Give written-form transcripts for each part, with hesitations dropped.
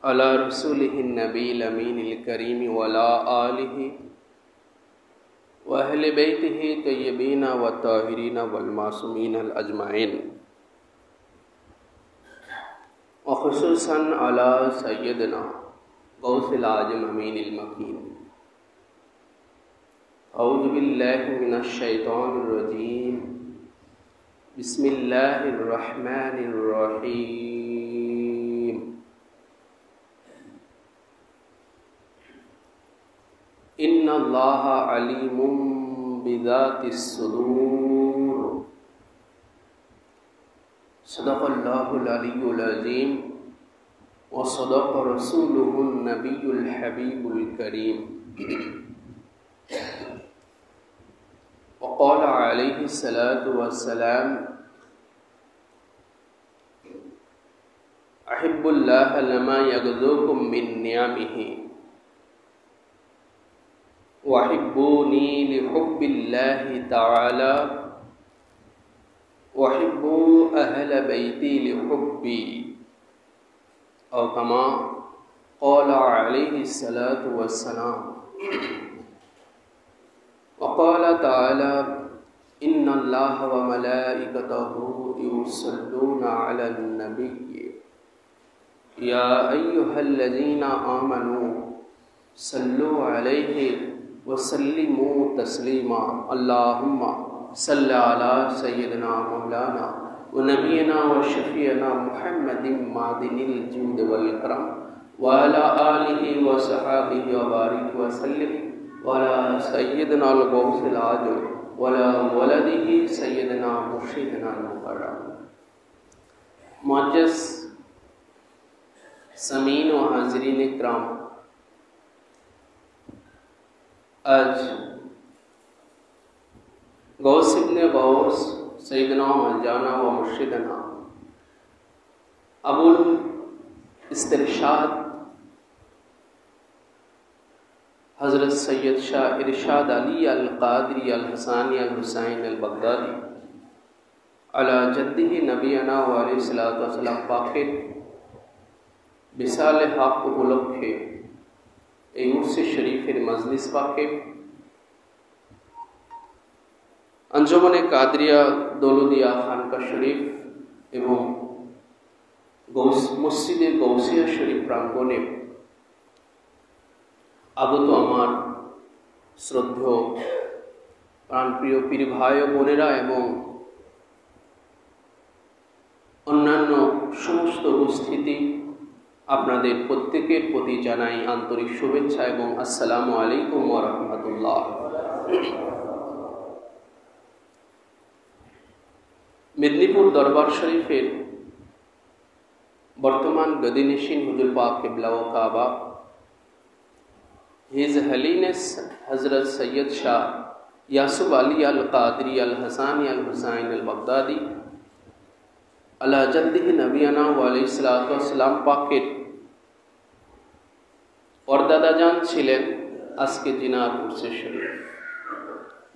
علی رسولہ النبی الامین الکریم وعلی آلہ واہل بیتہ طیبین والطاہرین والمعصومین الاجمعین، وخصوصاً علی سیدنا غوث العاجم امین المکین۔ اعوذ باللہ من الشیطان الرجیم، بسم اللہ الرحمن الرحیم۔ ان اللہ علیم بذات الصدور، صدق اللہ العلی العظیم وصدق رسولہ النبی الحبیب الکریم، وقال علیہ الصلاۃ والسلام: احب اللہ لما یغزوکم من نعمہ وحبونی لحب اللہ تعالی وحبوا اہل بیتی لحبی، او کما قال علیہ الصلاۃ والسلام۔ وقال تعالی: ان اللہ وملائکتہ یصلون علی النبی یا ایہا الذین آمنوا صلوا علیہ وسلموا تسلیما، اللہم صل علی سیدنا مولانا ونبینا وشفیعنا محمد معدن الجود والکرم وعلی آلہ وصحابہ وبارک وسلم، وعلی سیدنا الغوث العاجم وعلی ولدہ سیدنا مرشدنا المکرم۔ معزز سامعین و حاضرین اکرام، آج غوث ابن غوث سیدنا مولانا و مرشدنا ابو الاسترشاد حضرت سید شاہ ارشاد علی القادری الحسانی الحسین البغدادی علی جدہ نبینا و علیہ الصلوۃ والسلام پاکر بسال حق উপলক্ষে এই উরস শরীফের মজলিস পাকে আঞ্জুমানে কাদরিয়া দৌলদিয়া খানকা শরীফ এবং মসজিদে গৌসিয়া শরীফ প্রাঙ্গণে আগত আমার শ্রদ্ধেয় প্রাণপ্রিয় পীর ভাই ও বোনেরা এবং অন্যান্য সমস্ত উপস্থিতি, আপনাদের প্রত্যেকের প্রতি জানাই আন্তরিক শুভেচ্ছা এবং আসসালামু আলাইকুম ওয়া রাহমাতুল্লাহ। মেদিনীপুর দরবার শরীফের বর্তমান গদিনিশিন হুজুর পাক কিবলা ও কাবা হিজ হলিনেস হযরত সৈয়দ শাহ ইয়াসুফ আলী আল কাদরি আল হাসানি আল হুসাইন আল বাগদাদি আলা জাদ্দিহ নবিয়ানা ওয়া আলাইহিস সালাতু ওয়াস সালাম পাকের পরদাদাজান ছিলেন আজকে জিনার উরসে শরীফ।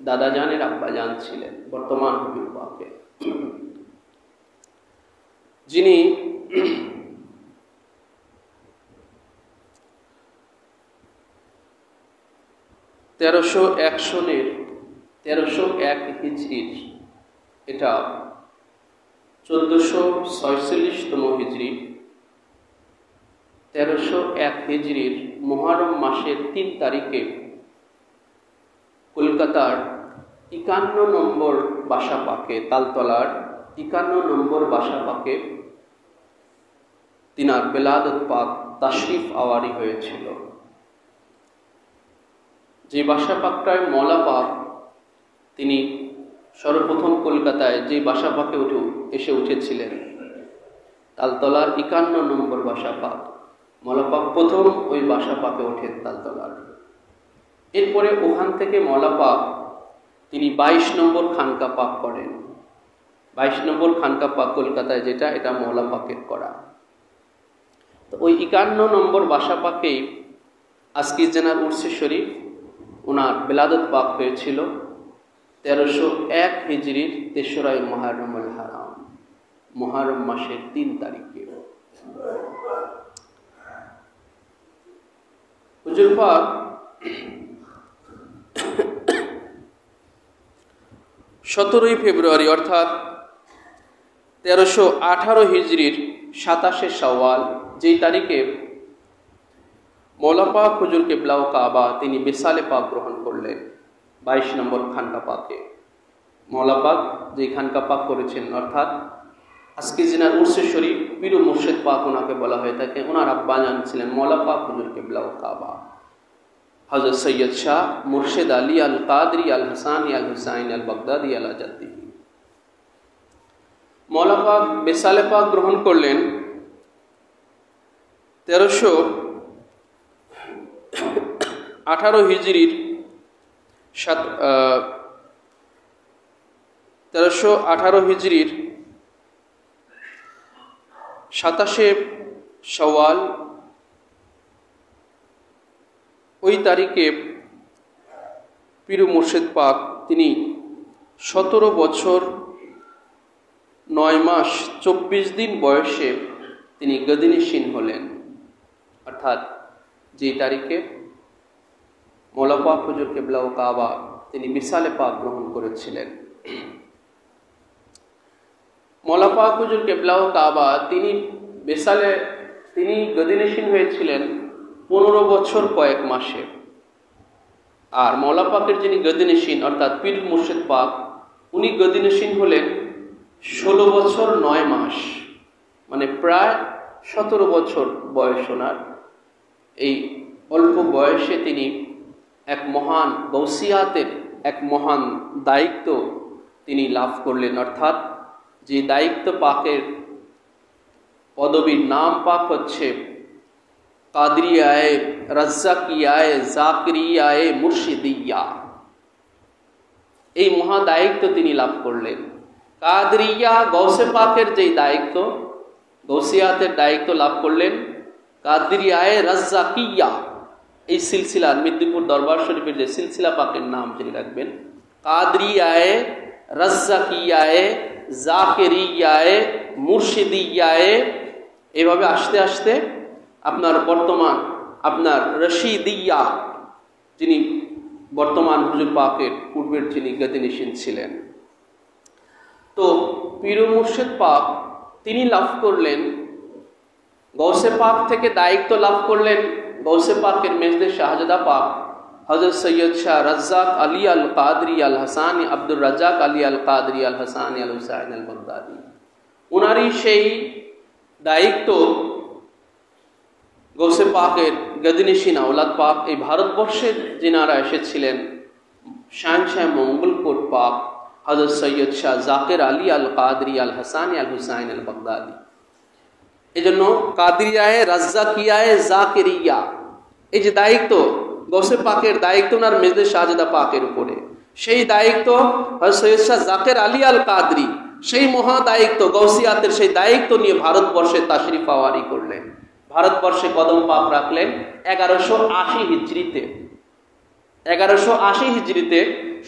দাদাজানের আব্বাজান ছিলেন বর্তমান হুজুর পাকে, যিনি তেরোশো এক হিজরির, এটা 1446তম হিজরি, 1301 হিজরির মুহররম মাসের 3 তারিখে কলকাতার 51 নম্বর বাসা পাকে, তালতলার 51 নম্বর বাসা পাকে তিনার বেলাদত পাক তাশরিফ আওয়ারি হয়েছিল। যে বাসা পাকটায় মওলা পাক তিনি সর্বপ্রথম কলকাতায় যে বাসা পাকে এসে উঠেছিলেন, তালতলার 51 নম্বর বাসা পাক, মওলা পাক প্রথম ওই বাসা পাকে ওঠেন তালতলার। এরপরে ওখান থেকে মওলা পাক তিনি 22 নম্বর খানকা পাক করেন। 22 নম্বর খানকা পাক কলকাতায় যেটা, এটা মওলা পাকের করা। তো ওই 51 নম্বর বাসা পাকেই আজকের জেনার উরসে শরীফ ওনার বেলাদত পাক হয়েছিল 1301 হিজরির 3রা মুহররমুল হারাম, মুহররম মাসের 3 তারিখে। হুজুর পাক 17 ফেব্রুয়ারি অর্থাৎ 1318 হিজরির 27 শাওয়াল, যেই তারিখে মৌলা পাক হুজুর কিবলা ও কাবা তিনি বিসালে পাক গ্রহণ করলেন 22 নম্বর খানকা পাকে। মৌলা পাক যে খানকা পাক করেছেন অর্থাৎ আজকে জিনার উর্সে শরীফ পীর মুর্শিদ পাক ওনাকে বলা হয়ে থাকে। ওনার আব্বাজান ছিলেন মৌলা পাক হুজুর কিবলা ও কাবা হযরত সৈয়দ শাহ মুর্শিদ আলী আল কাদরি আল হাসানি আল হুসাইন আল বাগদাদি আলা জাদ্দি। মৌলা পাক বিসালে পাক গ্রহণ করলেন 1318 হিজরির 27 শাওয়াল। ওই তারিখে পীর মুর্শিদ পাক তিনি 17 বছর 9 মাস 24 দিন বয়সে তিনি গদিনিশীন হলেন। অর্থাৎ যে তারিখে মৌলা পাক হুজুর কিবলা ও কাবা তিনি বিসালে পাক গ্রহণ করেছিলেন। মৌলা পাক হুজুর কিবলা ও কাবা তিনি গদিনিশীন হয়েছিলেন 15 বছর কয়েক মাসে। আর মৌলা পাকের যিনি গদিনিশীন অর্থাৎ পীর মুর্শিদ পাক উনি গদিনিশীন হলেন 16 বছর 9 মাস, মানে প্রায় 17 বছর বয়স ওনার। এই অল্প বয়সে তিনি এক মহান গৌসিয়াতের এক মহান দায়িত্ব তিনি লাভ করলেন। অর্থাৎ যে দায়িত্ব পাকের পদবীর নাম পাক হচ্ছে কাদরিয়ায়ে রাজ্জাকিয়ায়ে জাকিরিয়ায়ে মুর্শিদিয়া। এই মহা দায়িত্ব তিনি লাভ করলেন। কাদরিয়া গৌসে পাকের যেই দায়িত্ব গৌসিয়াতের দায়িত্ব লাভ করলেন, কাদরিয়ায়ে রাজ্জাকিয়া এই সিলসিলার মেদিনীপুর দরবার শরীফের যে সিলসিলা পাকের নাম যিনি রাখবেন, কাদরিয়ায়ে রাজ্জাকিয়ায়ে জাকিরিয়ায়ে মুর্শিদিয়ায়ে, এভাবে আস্তে আস্তে আপনার বর্তমান আপনার রশিদিয়া যিনি বর্তমান হুজুর পাকের পূর্বের যিনি গদিনিশীন ছিলেন। তো পীর মুর্শিদ পাক তিনি লাভ করলেন গৌসে পাক থেকে দায়িত্ব লাভ করলেন গৌসে পাকের মেজদে শাহজাদা পাক হযরত সৈয়দ শাহ রাজ্জাক আলী আল কাদরি আল হাসানি আব্দুর রাজ্জাক আলী আল কাদরি আল হাসানি আল হুসাইন আল বাগদাদি। ওনারই সেই দায়িত্ব গৌসে পাকের গদিনিশীন আওলাদ পাক এই ভারতবর্ষে যিনারা এসেছিলেন শাহ মঙ্গলকোট পাক হযরত সৈয়দ শাহ জাকির আলী আল কাদরি আল হাসানি আল হুসাইন আল বাগদাদি। এই জন্য কাদরিয়ায়ে রাজ্জাকিয়ায়ে জাকিরিয়া এই যে দায়িত্ব গৌসে পাকের দায়িত্ব ওনার মেজদে শাহজাদা পাকের উপরে, সেই দায়িত্ব হযরত সৈয়দ শাহ জাকির আলী আল কাদরি সেই মহা দায়িত্ব গৌসিয়াতের সেই দায়িত্ব নিয়ে ভারতবর্ষে তাশরিফ আওয়ারি করলেন। ভারতবর্ষে কদম পাক রাখলেন 1180 হিজরিতে। 1180 হিজরিতে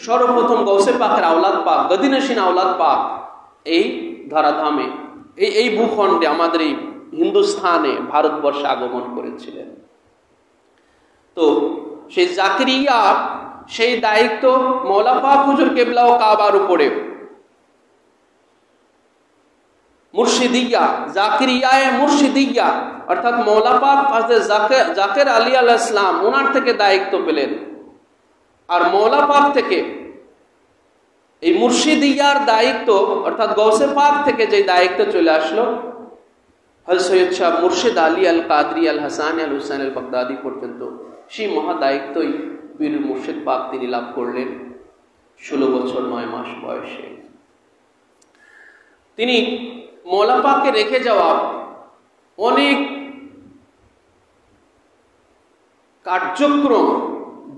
সর্বপ্রথম গৌসে পাকের আওলাদ পাক গদিনিশীন আওলাদ পাক এই ধরাধামে এই ভূখণ্ডে আমাদের এই হিন্দুস্থানে ভারতবর্ষে আগমন করেছিলেন। তো সেই জাকিরিয়া সেই দায়িত্ব মৌলা পাক হুজুর কিবলা ও কাবার উপরে মুর্শিদিয়া জাকিরিয়ায়ে মুর্শিদিয়া অর্থাৎ মৌলা পাক হযরত জাকির আলী আলাইহিস সালাম ওনার থেকে দায়িত্ব পেলেন। আর মৌলা পাক থেকে এই মুর্শিদিয়ার দায়িত্ব অর্থাৎ গৌসে পাক থেকে যে দায়িত্ব চলে আসলো হযরত সৈয়দ শাহ মুর্শিদ আলী আল কাদরি আল হাসানি আল হুসাইন আল বাগদাদি পর্যন্ত সেই মহা দায়িত্বই পীর মুর্শিদ পাক তিনি লাভ করলেন 16 বছর 9 মাস বয়সে। তিনি মৌলা পাককে রেখে যাওয়া অনেক কার্যক্রম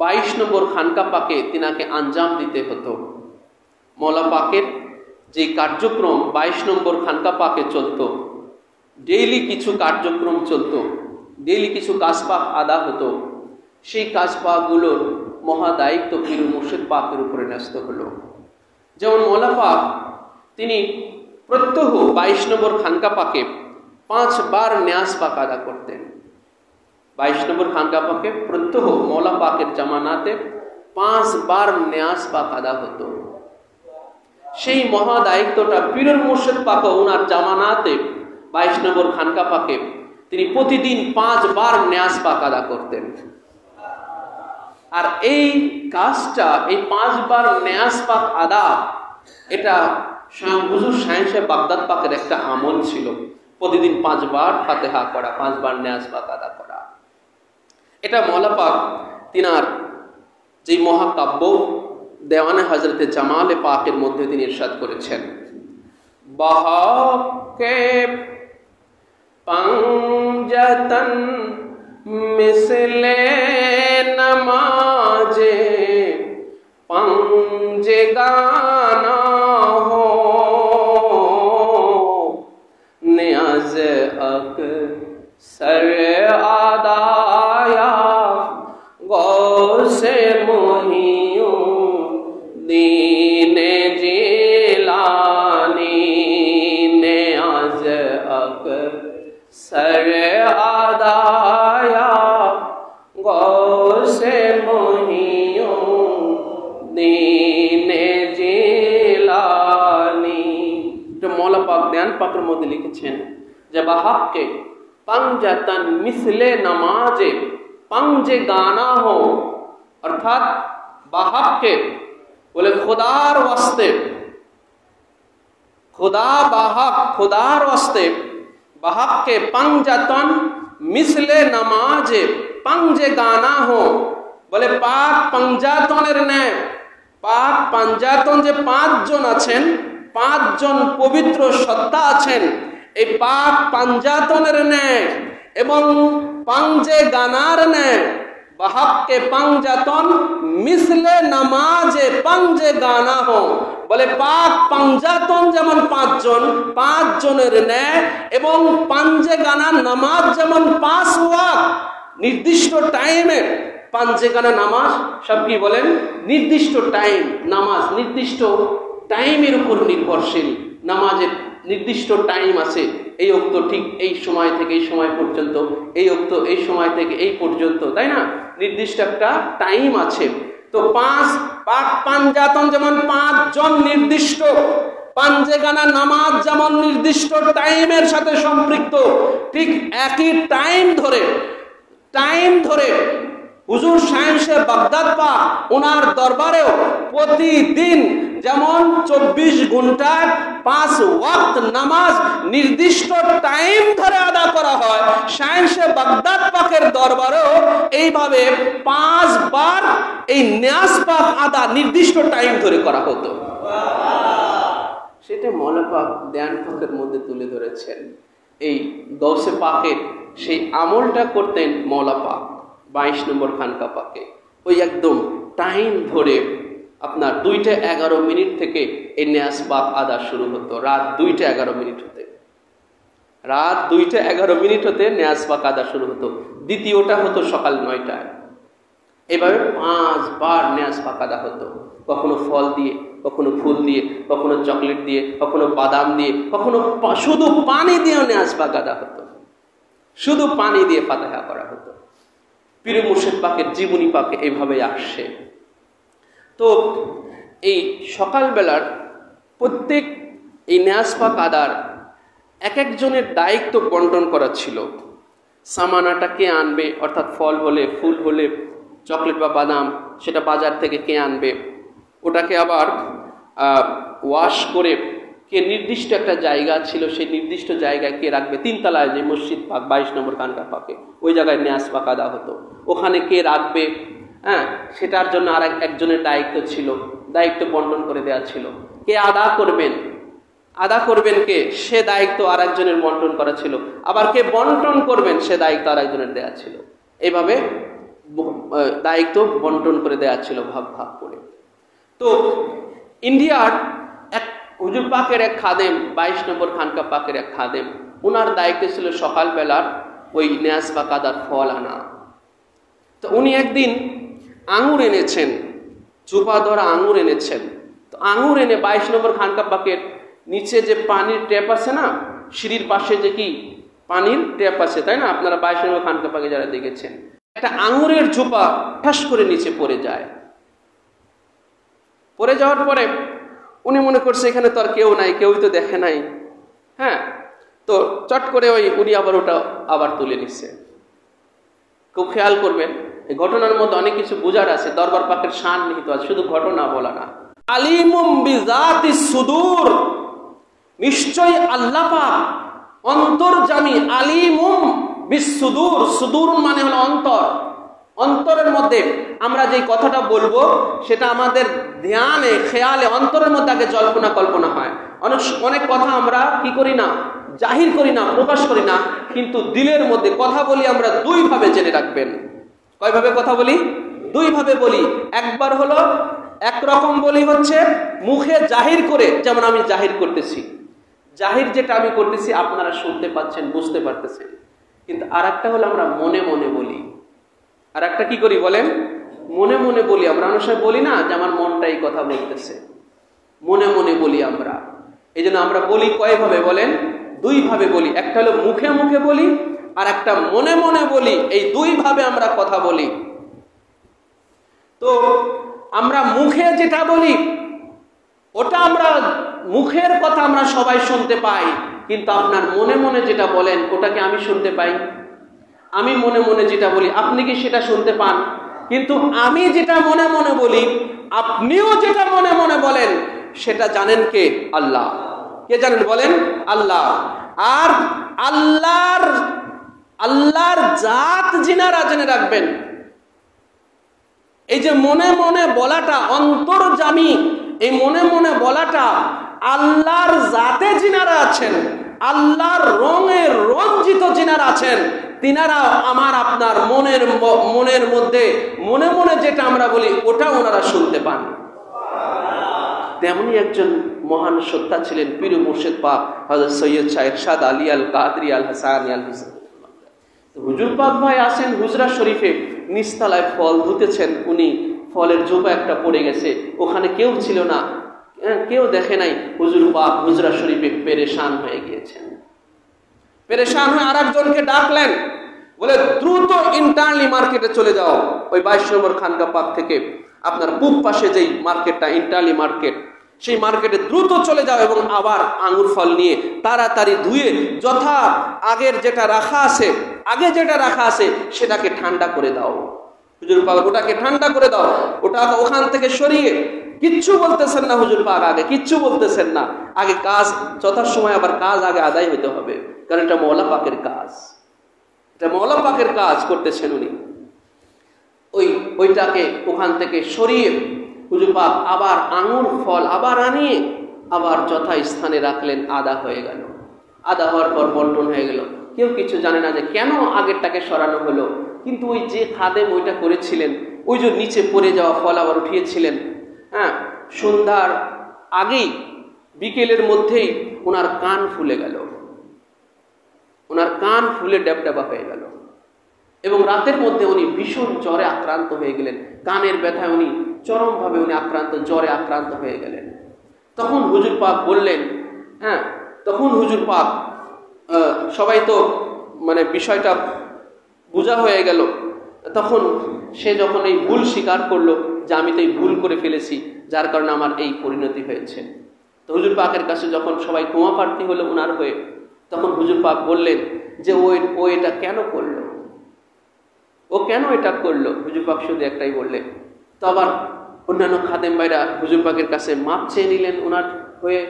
22 নম্বর খানকা পাকে তিনাকে আঞ্জাম দিতে হতো। মৌলা পাকের যে কার্যক্রম 22 নম্বর খানকা পাকে চলতো, ডেইলি কিছু কার্যক্রম চলতো, ডেইলি কিছু কাজ পাক আদা হতো, সেই কাজ পাকগুলোর মহা দায়িত্ব পীর মুর্শিদ পাকের উপরে ন্যস্ত হলো। যেমন মৌলা পাক তিনি প্রত্যহ 22 নম্বর খানকা পাকে 5 বার ন্যাস পাক আদা করতেন। 22 নম্বর খানকা পাকে প্রত্যহ মৌলা পাকের জামানাতে 5 বার নেয়াজ পাক আদা হতো। সেই মহা দায়িত্বটা পীরুল মুর্শিদ পাক ওনার জামানাতে 22 নম্বর খানকা পাকে তিনি প্রতিদিন 5 বার নেয়াজ পাক আদা করতেন। আর এই কাজটা, এই 5 বার নেয়াজ পাক আদা, এটা স্বয়ং হুজুর শাহ বাগদাদ পাকের একটা আমল ছিল। প্রতিদিন 5 বার ফাতিহা করা, 5 বার নেয়াজ পাক আদা করা। এটা মৌলা পাক তিনার যে মহাকাব্য দেওয়ানে হযরতে জামালে পাকের মধ্যে তিনি ইরশাদ করেছেন, বাহকে पंजतन मिसले नमाजे पंजे गाना हो नियाज अक सर आदाया गौसे मोहियो दीने जिलानी नियाज अक सर आदाया गौसे मोहियो दीने जिलानी। जो मौला पाक ध्यान पाकर मध्य लिखेছেন যে বাহাক্কে पंजतन मिसले नमाजे पंजे गाना हो, अर्थात बाहक्के बोले खुदार वास्ते, खुदा बाहक खुदार वास्ते बाहक्के पंजतन मिसले नमाजे पंजे गाना हो, बोले पाक पंजातনের ন্যায়, পাক পাঞ্জাতন যে 5 জন আছেন, 5 জন পবিত্র সত্তা আছেন, এই পাক পাঞ্জাতনের ন্যায় এবং পাঞ্জে গানার ন্যায় বাহাক্কে পাঞ্জাতন মিসলে নামাজে পাঞ্জে গানা হো, বলে পাক পাঞ্জাতন যেমন 5 জন, 5 জনের ন্যায় এবং পাঞ্জে গানা নামাজ যেমন 5 ওয়াক্ত নির্দিষ্ট টাইমে। পাঞ্জে গানা নামাজ সব কি বলেন, নির্দিষ্ট টাইম, নামাজ নির্দিষ্ট টাইমের উপর নির্ভরশীল। নামাজের নির্দিষ্ট টাইম আছে, এই ওক্ত ঠিক এই সময় থেকে এই সময় পর্যন্ত, এই ওক্ত এই সময় থেকে এই পর্যন্ত, তাই না? নির্দিষ্ট একটা টাইম আছে। তো 5 পাক পাঞ্জাতন যেমন 5 জন নির্দিষ্ট, পাঞ্জে গানা নামাজ যেমন নির্দিষ্ট টাইমের সাথে সম্পৃক্ত, ঠিক একই টাইম ধরে হুজুর শাহ বাগদাদ পাক ওনার দরবারেও প্রতিদিন যেমন 24 ঘন্টার 5 ওয়াক্ত নামাজ নির্দিষ্ট টাইম ধরে আদা করা হয়, শাহ বাগদাদ পাকের দরবারেও এইভাবে 5 বার এই নিয়াজ পাক আদা নির্দিষ্ট টাইম ধরে করা হতো। সেটা মৌলা পাক ধ্যান পাকের মধ্যে তুলে ধরেছেন। এই গৌসে পাকের সেই আমলটা করতেন মৌলা পাক 22 নম্বর খানকা পাকে। ওই একদম টাইম ধরে আপনার 2টা 11 মিনিট থেকে এই নিয়াজ পাক আদা শুরু হতো, রাত 2টা 11 মিনিট হতে, রাত 2টা 11 মিনিট হতে নিয়াজ পাক আদা শুরু হতো। দ্বিতীয়টা হতো সকাল 9টায়। এভাবে 5 বার নিয়াজ পাক আদা হতো, কখনো ফল দিয়ে, কখনো ফুল দিয়ে, কখনো চকলেট দিয়ে, কখনো বাদাম দিয়ে, কখনো শুধু পানি দিয়েও নিয়াজ পাক আদা হতো, শুধু পানি দিয়ে ফাতিহা করা হতো। পীর মুর্শিদ পাকের জীবনী পাকে এইভাবে আসছে। তো এই সকালবেলার প্রত্যেক এই নিয়াজ পাক আদার এক একজনের দায়িত্ব বন্টন করা ছিল। সামানাটা কে আনবে, অর্থাৎ ফল হলে, ফুল হলে, চকলেট বা বাদাম, সেটা বাজার থেকে কে আনবে, ওটাকে আবার ওয়াশ করে কে নির্দিষ্ট একটা জায়গা ছিল, সেই নির্দিষ্ট জায়গায় কে রাখবে। 3 তলায় যে মসজিদ পাক 22 নম্বর খানকা পাকে, ওই জায়গায় নিয়াজ পাক আদা হতো। ওখানে কে রাখবে, হ্যাঁ, সেটার জন্য আর একজনের দায়িত্ব ছিল, দায়িত্ব বন্টন করে দেওয়া ছিল। কে আদা করবেন কে, সে দায়িত্ব আর একজনের বন্টন করা ছিল। আবার কে বন্টন করবেন, সে দায়িত্ব আর একজনের দেওয়া ছিল। এইভাবে দায়িত্ব বন্টন করে দেওয়া ছিল ভাগ ভাগ করে। তো ইন্ডিয়ার এক হুজুর পাকের এক খাদেম, 22 নম্বর খানকা পাকের এক খাদেম, ওনার দায়িত্ব ছিল সকালবেলার ওই নিয়াজ পাক আদার ফল আনা। তো উনি একদিন আঙুর এনেছেন, চুপা ধরা আঙুর এনেছেন। তো আঙুর এনে 22 নম্বর খানকা পাকের নিচে যে পানির ট্যাপ আছে না, সিঁড়ির পাশে যে কি পানির ট্যাপ আছে, তাই না? আপনারা 22 নম্বর খানকা পাকে যারা দেখেছেন, একটা আঙুরের ঝোপা ঠাস করে নিচে পড়ে যায়। পড়ে যাওয়ার পরে উনি মনে করছে এখানে তো আর কেউ নাই, কেউই তো দেখে নাই। হ্যাঁ, তো চট করে উনি ওটা আবার তুলে নিচ্ছে। খুব খেয়াল করবেন, এই ঘটনার মধ্যে অনেক কিছু বোঝার আছে, দরবার পাকের শান নিহিত আছে, শুধু ঘটনা বলা না। আলিমুম বিজাতিস সুদূর, নিশ্চয়ই আল্লাহ পাক অন্তর্যামী। আলিমুম বিসসুদূর, সুদূর মানে হলো অন্তর। অন্তরের মধ্যে আমরা যে কথাটা বলবো সেটা আমাদের ধ্যানে, খেয়ালে, অন্তরের মধ্যে আগে জল্পনা কল্পনা হয়। অনেক কথা আমরা কি করি না, জাহির করি না, প্রকাশ করি না, কিন্তু দিলের মধ্যে কথা বলি আমরা দুই ভাবে, জেনে রাখবেন। কয়ভাবে কথা বলি? দুই ভাবে বলি। একবার হলো একরকম বলি হচ্ছে মুখে জাহির করে, যেমন আমি জাহির করতেছি, জাহির যেটা আমি করতেছি আপনারা শুনতে পাচ্ছেন, বুঝতে পারতেছেন। কিন্তু আর একটা হলো আমরা মনে মনে বলি। আর একটা কি করি বলেন? মনে মনে বলি। আমরা অনেক সময় বলি না যে আমার মনটা এই কথা বলতেছে, মনে মনে বলি আমরা। এই জন্য আমরা বলি কয়ভাবে বলেন? দুই ভাবে বলি। একটা হলো মুখে মুখে বলি, আর একটা মনে মনে বলি। এই দুই ভাবে আমরা কথা বলি। তো আমরা মুখে যেটা বলি ওটা আমরা, মুখের কথা আমরা সবাই শুনতে পাই, কিন্তু আপনার মনে মনে যেটা বলেন ওটাকে আমি শুনতে পাই? আমি মনে মনে যেটা বলি আপনি কি সেটা শুনতে পান? কিন্তু আমি যেটা মনে মনে বলি, আপনিও যেটা মনে মনে বলেন, সেটা জানেন কে? আল্লাহ। কে জানেন বলেন? আল্লাহ। আর আল্লাহর জাত যিনারা জেনে রাখবেন, এই যে মনে মনে বলাটা অন্তর্যামী, এই মনে মনে বলাটা আল্লাহর জাতে যিনারা আছেন, আল্লাহর রঙে রঞ্জিত যিনারা আছেন, তিনারা আমার আপনার মনের মধ্যে মনে মনে যেটা আমরা বলি ওটা ওনারা শুনতে পান। তেমনি একজন মহান সত্তা ছিলেন পীর মুর্শিদ পাক হযরত সৈয়দ শাহ ইরশাদ আলী আল কাদরি আল হাসানি আল হুসাইন। হুজুর পাক ভাই আসেন হুজরা শরীফে, নিচতলায় ফল ধুতেছেন উনি, ফলের জোপা একটা পড়ে গেছে, ওখানে কেউ ছিল না, কেউ দেখে নাই। হুজুর পাক হুজরা শরীফে পেরেশান হয়ে গিয়েছেন। পেরেশান হয়ে আরেকজনকে ডাকলেন, বলে দ্রুত ইন্টারনালি মার্কেটে চলে যাও। ওই 22 নম্বর খানকা পাক থেকে আপনার পূব পাশে যেই মার্কেটটা ইন্টারনালি মার্কেট, সেই মার্কেটে দ্রুত চলে যাও এবং আবার আঙ্গুর ফল নিয়ে তাড়াতাড়ি ধুয়ে যথা আগের যেটা রাখা আছে, আগে যেটা রাখা আছে সেটাকে ঠান্ডা করে দাও। হুজুর পাক ওটাকে ঠান্ডা করে দাও। ওটা ওখান থেকে সরিয়ে, কিচ্ছু বলতেছেন না হুজুর পাক, আগে কিচ্ছু বলতেছেন না, আগে কাজ যথাসময় আবার কাজ আগে আদায় হতে হবে, কারণ এটা মওলা পাকের কাজ, এটা মওলা পাকের কাজ করতেছেন উনি। ওইটাকে ওখান থেকে সরিয়ে হুজুর পাক আবার আঙুর ফল আবার আনিয়ে আবার যথা স্থানে রাখলেন। আদা হয়ে গেল। আদা হওয়ার পর বন্টন হয়ে গেল। কেউ কিছু জানে না যে কেন আগেরটাকে সরানো হলো, কিন্তু ওই যে খাদেম ওইটা করেছিলেন, ওই যে নিচে পড়ে যাওয়া ফল আবার উঠিয়েছিলেন। হ্যাঁ, সন্ধ্যার আগেই বিকেলের মধ্যেই ওনার কান ফুলে গেল, ওনার কান ফুলে ডেবডেবা হয়ে গেল এবং রাতের মধ্যে উনি ভীষণ জ্বরে আক্রান্ত হয়ে গেলেন। কানের ব্যথায় উনি চরমভাবে আক্রান্ত, জ্বরে আক্রান্ত হয়ে গেলেন। তখন হুজুর পাক বললেন, হ্যাঁ, তখন হুজুর পাক সবাই তো মানে বিষয়টা বোঝা হয়ে গেল। তখন সে যখন এই ভুল স্বীকার করলো যে আমি তো এই ভুল করে ফেলেছি, যার কারণে আমার এই পরিণতি হয়েছে, তো হুজুর পাকের কাছে যখন সবাই ক্ষমা প্রার্থী হলো ওনার হয়ে, তখন হুজুর পাক বললেন যে ও এটা কেন করলো, ও কেন এটা করলো। হুজুর পাক শুধু একটাই বললেন। তো আবার অন্যান্য খাদেম ভাইরা হুজুর পাকের কাছে মাপ চেয়ে নিলেন ওনার হয়ে।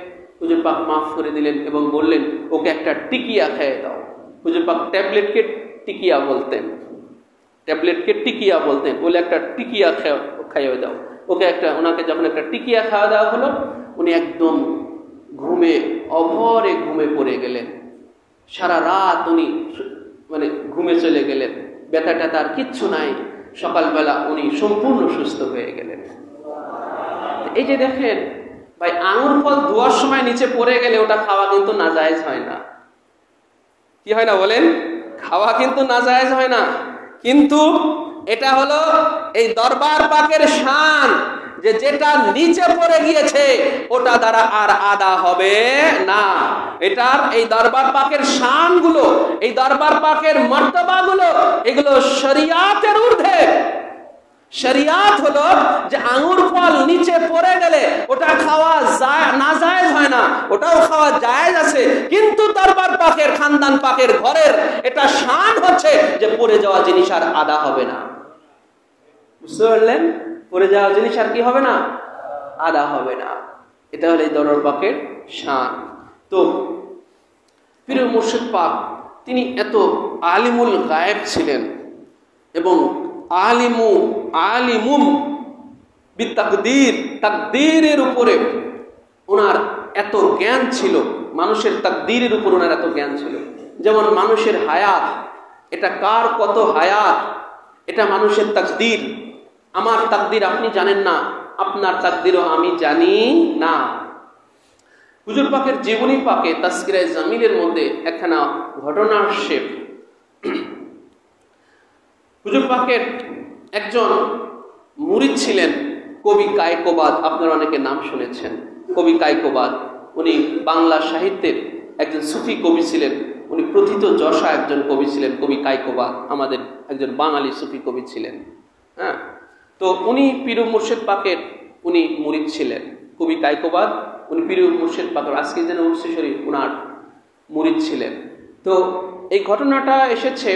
হুজুর পাক মাফ করে দিলেন এবং বললেন ওকে একটা টিকিয়া খাইয়ে দাও। হুজুর পাক ট্যাবলেটকে টিকিয়া বলতেন, ট্যাবলেটকে টিকিয়া বলতেন, বলে একটা টিকিয়া খাইয়ে দাও ওকে। ওনাকে যখন একটা টিকিয়া খাওয়া দেওয়া হলো, উনি একদম অভরে ঘুমে পড়ে গেলেন। সারা রাত উনি মানে ঘুমে চলে গেলেন, ব্যথাটা তার কিচ্ছু নাই। সকালবেলা উনি সম্পূর্ণ সুস্থ হয়ে গেলেন। এই যে দেখেন ভাই, আঙুর ফল ধোয়ার সময় নিচে পড়ে গেলে ওটা খাওয়া কিন্তু নাজায়েজ হয় না। কি হয় না বলেন? খাওয়া কিন্তু নাজায়েজ হয় না। কিন্তু এটা হলো এই দরবার পাকের শান, যে যেটা নিচে পড়ে গিয়েছে ওটা দ্বারা আর আদা হবে না। এটার এই দরবার পাকের শানগুলো, এই দরবার পাকের মর্তবাগুলো, এগুলো শরিয়াতের ঊর্ধ্বে। শরিয়াত হলো যে আঙ্গুর ফল নিচে পড়ে গেলে ওটা খাওয়া নাজায়েজ হয় না, ওটাও খাওয়া জায়েজ আছে, কিন্তু দরবার পাকের, খানদান পাকের ঘরের এটা শান হচ্ছে যে পড়ে যাওয়া জিনিস আর আদা হবে না। বুঝতে পারলেন? পড়ে যাওয়া জিনিস আর কি হবে না? আদা হবে না। এটা হলো এই দরবার পাকের শান। তো পীর মুর্শিদ পাক তিনি এত আলিমুল গায়েব ছিলেন এবং আলিমুম বিতাকদীর, তাকদীরের উপরে ওনার এত জ্ঞান ছিল, মানুষের তাকদীরের উপর ওনার এত জ্ঞান ছিল। যেমন মানুষের হায়াত, এটা কার কত হায়াত, এটা মানুষের তাকদীর। আমার তাকদীর আপনি জানেন না, আপনার তাকদীরও আমি জানি না। হুজুর পাকের জীবনী পাকে তাসকিরায়ে জামিলের মধ্যে একখানা ঘটনা আসছে। হুজুর পাকের একজন মুরিদ ছিলেন কবি কায়কোবাদ, আপনারা অনেকে নাম শুনেছেন। কবি কায়কোবাদ উনি বাংলা সাহিত্যের একজন সুফি কবি ছিলেন, উনি প্রথিত যশা একজন কবি ছিলেন। কবি কায়কোবাদ আমাদের একজন বাঙালি সুফি কবি ছিলেন। হ্যাঁ, তো উনি পীর মুর্শিদ পাকের উনি মুরিদ ছিলেন। কবি কায়কোবাদ উনি পীর মুর্শিদ পাকের আজকে যেন উর্সি শরীফ উনার মুরিদ ছিলেন। তো এই ঘটনাটা এসেছে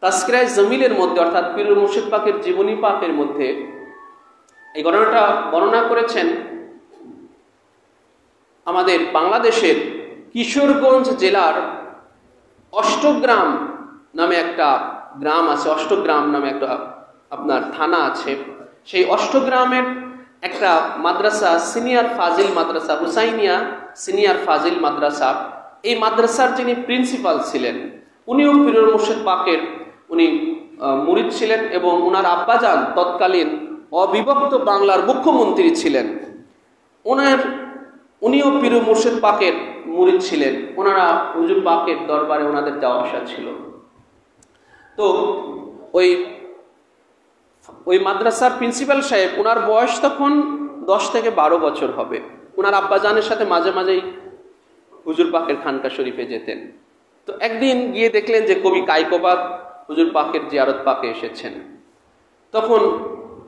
তাসকিরায়ে জামিলের মধ্যে, অর্থাৎ পীর মুর্শিদ পাকের জীবনী পাকের মধ্যে। এই ঘটনাটা বর্ণনা করেছেন আমাদের বাংলাদেশের কিশোরগঞ্জ জেলার অষ্টগ্রাম নামে একটা গ্রাম আছে, অষ্টগ্রাম নামে একটা আপনার থানা আছে। সেই অষ্টগ্রামের একটা মাদ্রাসা, সিনিয়র ফাজিল মাদ্রাসা, হুসাইনিয়া সিনিয়র ফাজিল মাদ্রাসা। এই মাদ্রাসার যিনি প্রিন্সিপাল ছিলেন উনিও পীর মুর্শিদ পাকের উনি মুরিদ ছিলেন এবং উনার আব্বাজান তৎকালীন অবিভক্ত বাংলার মুখ্যমন্ত্রী ছিলেন। উনিও পীর মুর্শিদ পাকের মুরিদ ছিলেন। ওনারা হুজুর পাকের দরবারে ওনাদের যাওয়া আসা ছিল। তো ওই মাদ্রাসার প্রিন্সিপাল সাহেব, ওনার বয়স তখন 10 থেকে 12 বছর হবে। ওনার আব্বাজানের সাথে মাঝে মাঝেই হুজুর পাকের খানকা শরীফে যেতেন। তো একদিন গিয়ে দেখলেন যে কবি কায়কোবাদ হুজুর পাকের জিয়ারত পাকে এসেছেন। তখন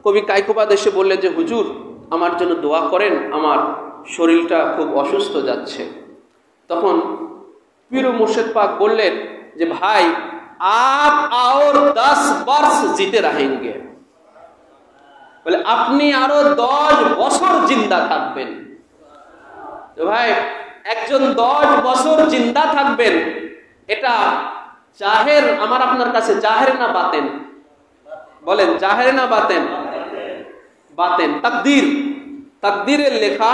কবি কায়কোবাদ এসে বললেন যে হুজুর আমার জন্য দোয়া করেন, আমার শরীরটা খুব অসুস্থ যাচ্ছে। তখন পীর মুর্শিদ পাক বললেন যে ভাই आप और 10 वर्ष जीते रहेंगे, বলে আপনি আরো 10 বছর জিন্দা থাকবেন। তো ভাই একজন 10 বছর জিন্দা থাকবেন, এটা জাহের আমার আপনার কাছে জাহের না বাতেন? বলেন জাহের না বাতেন? বাতেন। তাকদীর, তাকদীরের লেখা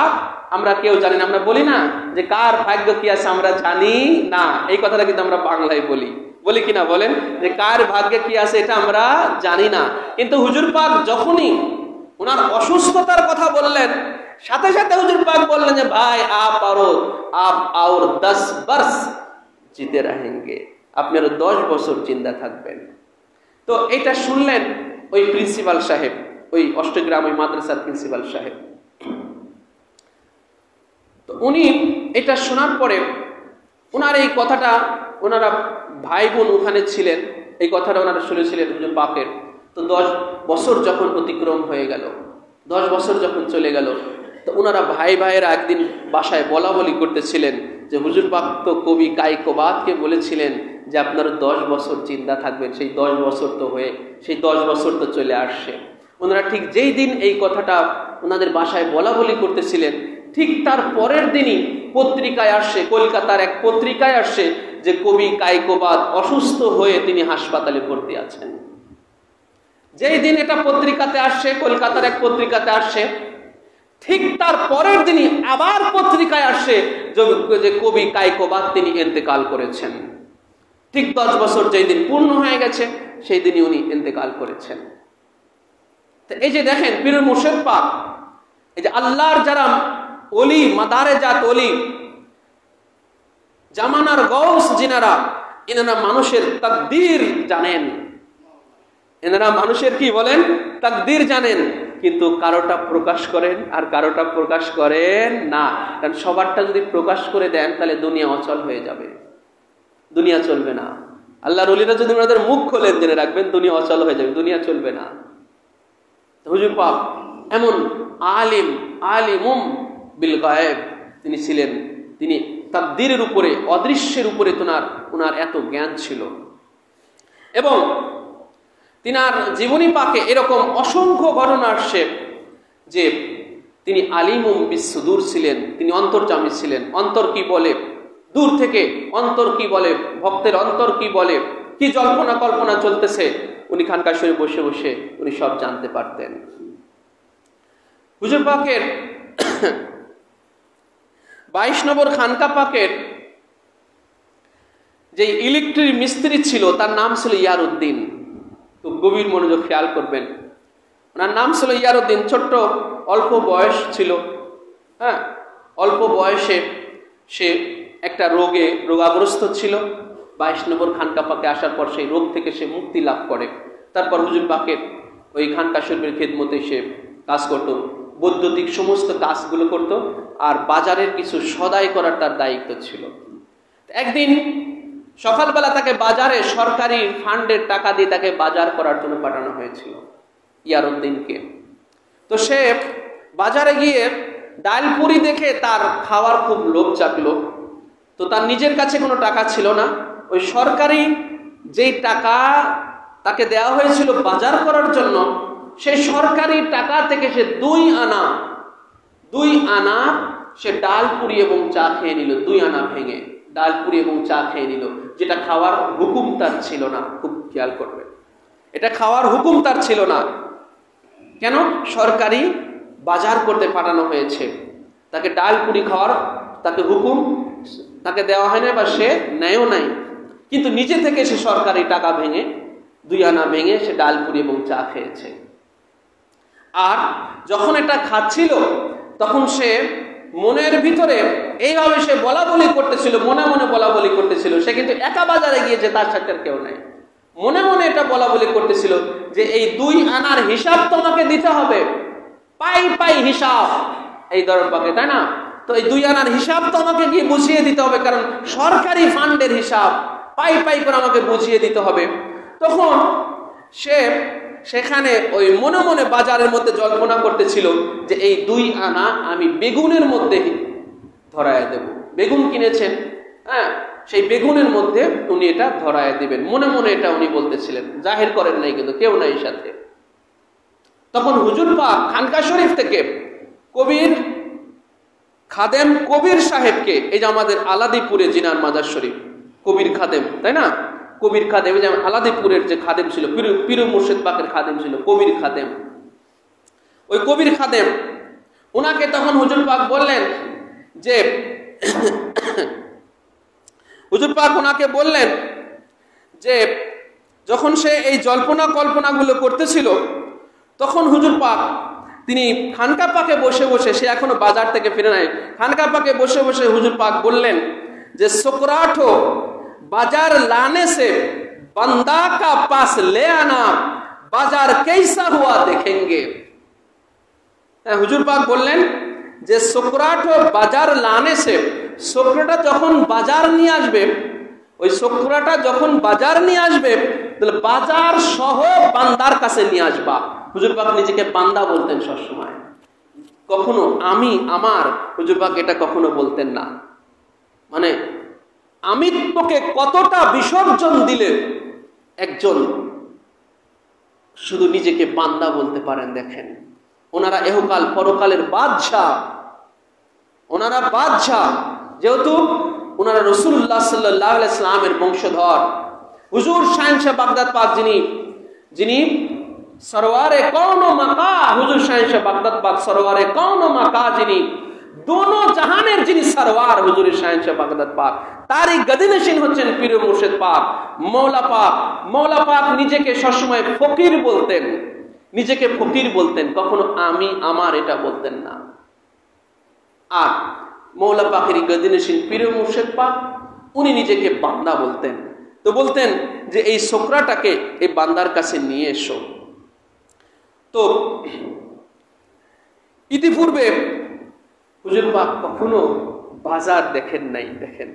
আমরা কেউ জানি না। আমরা বলি না যে কার ভাগ্য কি আছে আমরা জানি না, এই কথাটা কিন্তু আমরা বাংলায় বলি, বলি কিনা বলেন, যে কার ভাগ্যে কি আছে এটা আমরা জানি না। কিন্তু হুজুর পাক যখনই ওনার অসুস্থতার কথা বললেন, সাথে সাথে হুজুর পাক বললেন যে ভাই आप और 10 वर्ष जीते रहेंगे, আপনি আরো 10 বছর জিন্দা থাকবেন। তো এটা শুনলেন ওই প্রিন্সিপাল সাহেব, ওই অষ্টগ্রাম ওই মাদ্রাসার প্রিন্সিপাল সাহেব। তো উনি এটা শোনার পরে ওনার এই কথাটা, ওনারা ভাই বোন ওখানে ছিলেন, এই কথাটা ওনারা শুনেছিলেন হুজুর পাকের। তো 10 বছর যখন অতিক্রম হয়ে গেল, 10 বছর যখন চলে গেল, তো ওনারা ভাই ভাইয়েরা একদিন বাসায় বলা বলি করতেছিলেন যে হুজুর পাক তো কবি কায়কোবাদকে বলেছিলেন যে আপনারা 10 বছর জিন্দা থাকবেন, সেই 10 বছর তো হয়ে, সেই 10 বছর তো চলে আসছে। ওনারা ঠিক যেই দিন এই কথাটা ওনাদের বাসায় বলা বলি করতেছিলেন, ঠিক তার পরের দিনই পত্রিকায় আসছে, কলকাতার এক পত্রিকায় আসছে যে কবি কায়কোবাদ অসুস্থ হয়ে তিনি হাসপাতালে ভর্তি আছেন। যেই দিন এটা পত্রিকাতে আসছে, কলকাতার এক পত্রিকাতে আসছে, ঠিক তার পরের দিনই আবার পত্রিকায় আসছে যে কবি কায়কোবাদ তিনি ইন্তেকাল করেছেন। ঠিক 10 বছর যেই দিন পূর্ণ হয়ে গেছে সেই দিনই উনি ইন্তেকাল করেছেন। তো এই যে দেখেন পীর মুর্শিদ পাক, এই যে আল্লাহর যারা ওলি, মাদারে জাত ওলি, জামানার গৌস যিনারা, এনারা মানুষের তাকদীর জানেন। এনারা মানুষের কি বলেন? তাকদীর জানেন। কিন্তু কারোটা প্রকাশ করেন আর কারোটা প্রকাশ করেন না। কারণ সবারটা যদি প্রকাশ করে দেন তাহলে দুনিয়া অচল হয়ে যাবে, দুনিয়া চলবে না। আল্লাহর ওলিরা যদি ওনাদের মুখ খোলেন, জেনে রাখবেন দুনিয়া অচল হয়ে যাবে, দুনিয়া চলবে না। হুজুর পাক এমন আলিমুম বিল গায়েব তিনি ছিলেন, তিনি তাকদীরের উপরে, অদৃশ্যের উপরে ওনার এত জ্ঞান ছিল। এবং তিনার জীবনী পাকে এরকম অসংখ্য ঘটনা আসছে যে তিনি আলিমুম বিসসুদূর ছিলেন, তিনি অন্তর্যামী ছিলেন। অন্তর কি বলে, দূর থেকে অন্তর কি বলে, ভক্তের অন্তর কি বলে, কি জল্পনা কল্পনা চলতেছে, উনি খানকা শরীফে বসে বসে উনি সব জানতে পারতেন। হুজুর পাকের 22 নম্বর খানকা পাকের যে ইলেকট্রিক মিস্ত্রি ছিল তার নাম ছিল ইয়ারউদ্দিন। খুব গভীর মনোযোগ খেয়াল করবেন, ওনার নাম ছিল ইয়ারউদ্দিন। ছোট্ট অল্প বয়স ছিল, হ্যাঁ, অল্প বয়সে সে একটা রোগাগ্রস্ত ছিল। 22 নম্বর খানকা পাকে আসার পর সেই রোগ থেকে সে মুক্তি লাভ করে। তারপর হুজুর পাকের ওই খানকা শরীফের খেদমতে সে কাজ করত, বৈদ্যুতিক সমস্ত কাজগুলো করত, আর বাজারের কিছু সদাই করার তার দায়িত্ব ছিল। একদিন সকালবেলা তাকে বাজারে সরকারি ফান্ডের টাকা দিয়ে তাকে বাজার করার জন্য পাঠানো হয়েছিল ইয়ারউদ্দিনকে। তো সে বাজারে গিয়ে ডাল পুরি দেখে তার খাওয়ার খুব লোভ চাকলো। তো তার নিজের কাছে কোনো টাকা ছিল না, ওই সরকারি যেই টাকা তাকে দেওয়া হয়েছিল বাজার করার জন্য, সেই সরকারি টাকা থেকে সে 2 আনা সে ডাল পুরি এবং চা খেয়ে নিল। 2 আনা ভেঙে ডাল পুরি এবং চা খেয়ে নিল, যেটা খাওয়ার হুকুম তার ছিল না। খুব খেয়াল করবে, এটা খাওয়ার হুকুম তার ছিল না। কেন? সরকারি বাজার করতে পাঠানো হয়েছে, তাকে ডাল পুরি খাওয়ার তাকে হুকুম তাকে দেওয়া হয় না, বা সে নেয়ও নাই। কিন্তু নিজে থেকে সে সরকারি টাকা ভেঙে 2 আনা ভেঙে সে ডাল পুরি এবং চা খেয়েছে। আর যখন এটা খাচ্ছিল তখন সে মনের ভিতরে এইভাবে সে বলা বলি করতেছিল, মনে মনে বলা বলি করতেছিল। সে কিন্তু একা বাজারে গিয়েছে, তার সাথে আর কেউ নাই। মনে মনে এটা বলা বলি করতেছিল যে এই 2 আনার হিসাব তোমাকে দিতে হবে, পাই হিসাব এই দরবাকে, তাই না? তো এই 2 আনার হিসাব তো আমাকে গিয়ে বুঝিয়ে দিতে হবে, কারণ সরকারি ফান্ডের হিসাব পাই করে আমাকে বুঝিয়ে দিতে হবে। তখন সে সেখানে ওই মনে মনে বাজারের মধ্যে জল্পনা করতেছিল যে এই 2 আনা আমি বেগুনের মধ্যে ধরায় দেব। বেগুন কিনেছেন, হ্যাঁ, সেই বেগুনের মধ্যে উনি এটা ধরায় দিবেন। মনে মনে এটা উনি বলতেছিলেন, জাহির করেন নাই, কিন্তু কেউ নাই সাথে। তখন হুজুর পাক খানকা শরীফ থেকে কবির খাদেম কবির সাহেবকে, এই যে আমাদের আলাদিপুরে জিনার মাজার শরীফ কবির খাদেম, তাই না? কবির খাদেম, এই যে আলাদিপুরের যে খাদেম ছিল, পীর মুর্শিদ পাকের খাদেম ছিল কবির খাদেম। ওই কবির খাদেম ওনাকে তখন হুজুর পাক বললেন যে হুজুর পাক ওনাকে বললেন যে যখন সে এই জল্পনা কল্পনাগুলো করতেছিল, তখন হুজুর পাক তিনি খানকা পাকে বসে বসে, সে এখনো বাজার থেকে ফিরে নাই, খানকা পাকে বসে বসে হুজুর পাক বললেন যে সোকরাটো बाजार लाने से बंदा का पास ले आना, बाजार कैसा हुआ देखेंगे। হুজুর পাক বললেন যে সোকরাটো বাজার লানে সে, সোকরাটা যখন বাজার নিয়ে আসবে, ওই সোকরাটা যখন বাজার নিয়ে আসবে তাহলে বাজার সহ বান্দার কাছে নিয়ে আসবা। হুজুর পাক নিজেকে বান্দা বলতেন সবসময়, কখনো আমি আমার। হুজুর পাক এটা কখনো বলতেন না। মানে আমিত্বকে কতটা বিসর্জন দিলে একজন শুধু নিজেকে বান্দা বলতে পারেন। দেখেন, ওনারা এহকাল পরকালের বাদশাহ, ওনারা বাদশাহ, যেহেতু ওনারা রাসূলুল্লাহ সাল্লাল্লাহু আলাইহি ওয়াসাল্লামের বংশধর। হুজুর শাহেনশাহ বাগদাদ পাক যিনি সরওয়ারে কৌন মাকা, হুজুর শাহেনশাহ বাগদাদ পাক সরওয়ারে কৌন মাকা, যিনি दोनों জাহানের যিনি সরওয়ার, হুজুর শাহেনশাহ বাগদাদ পাক, তারই গদিনশীন হচ্ছেন পীর মুর্শিদ পাক, মৌলা পাক। মৌলা পাক নিজেকে সবসময় ফকির বলতেন, নিজেকে ফকির বলতেন, কখনো আমি আমার এটা বলতেন না। আর মৌলা পাকের গদিনশীন পীর মুর্শিদ পাক উনি নিজেকে বান্দা বলতেন। তো বলতেন যে এই সোকরাটাকে এই বান্দার কাছে নিয়ে এসো। তো ইতিপূর্বে হুজুর পাক কখনো বাজার দেখেন নাই, দেখেন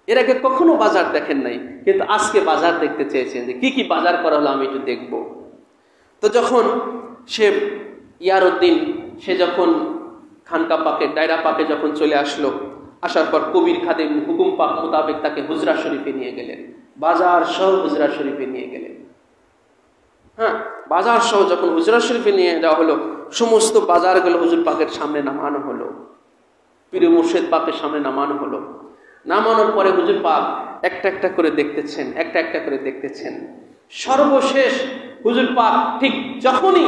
এর আগে কখনো বাজার দেখেন নাই, কিন্তু আজকে বাজার দেখতে চেয়েছেন যে কি কি বাজার করা হলো আমি একটু দেখব। তো যখন সে ইয়ারউদ্দিন সে যখন খানকা পাকে ডায়রা পাকে যখন চলে আসলো, আসার পর কবির খাদেম হুকুম পাক মোতাবেক তাকে হুজরা শরীফে নিয়ে গেলেন, বাজার সহ হুজরা শরীফে নিয়ে গেলেন। হ্যাঁ, বাজার সহ যখন হুজরা শরীফে নিয়ে যাওয়া হলো, সমস্ত বাজারগুলো হুজুর পাকের সামনে নামানো হলো, পীর মুর্শিদ পাকের সামনে নামানো হলো। নামানোর পরে হুজুর পাক একটা একটা করে দেখতেছেন, একটা একটা করে দেখতেছেন। সর্বশেষ হুজুর পাক ঠিক যখনই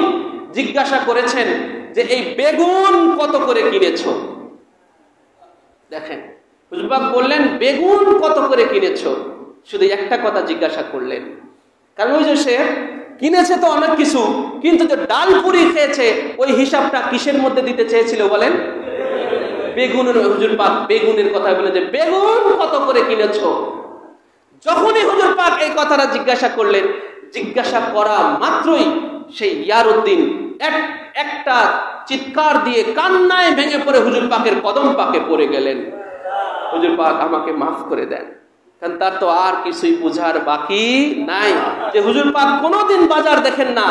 জিজ্ঞাসা করেছেন যে এই বেগুন কত করে কিনেছো, দেখেন হুজুর পাক বললেন বেগুন কত করে কিনেছো, শুধু একটা কথা জিজ্ঞাসা করলেন। কারণ ওই যে সে কিনেছে তো অনেক কিছু, কিন্তু যে ডাল পুরি খেয়েছে ওই হিসাবটা কিসের মধ্যে দিতে চেয়েছিল বলেন? বেগুনের। হুজুর পাক বেগুনের কথা বলে যে বেগুন কত করে কিনেছো। যখনই হুজুর পাক এই কথাটা জিজ্ঞাসা করলেন, জিজ্ঞাসা করা মাত্রই সেই ইয়ারউদ্দিন একটা চিৎকার দিয়ে কান্নায় ভেঙে পড়ে হুজুর পাকের কদম পাকে পড়ে গেলেন, হুজুর পাক আমাকে মাফ করে দেন। কারণ তার তো আর কিছুই বুঝার বাকি নাই যে হুজুর পাক কোনোদিন বাজার দেখেন না,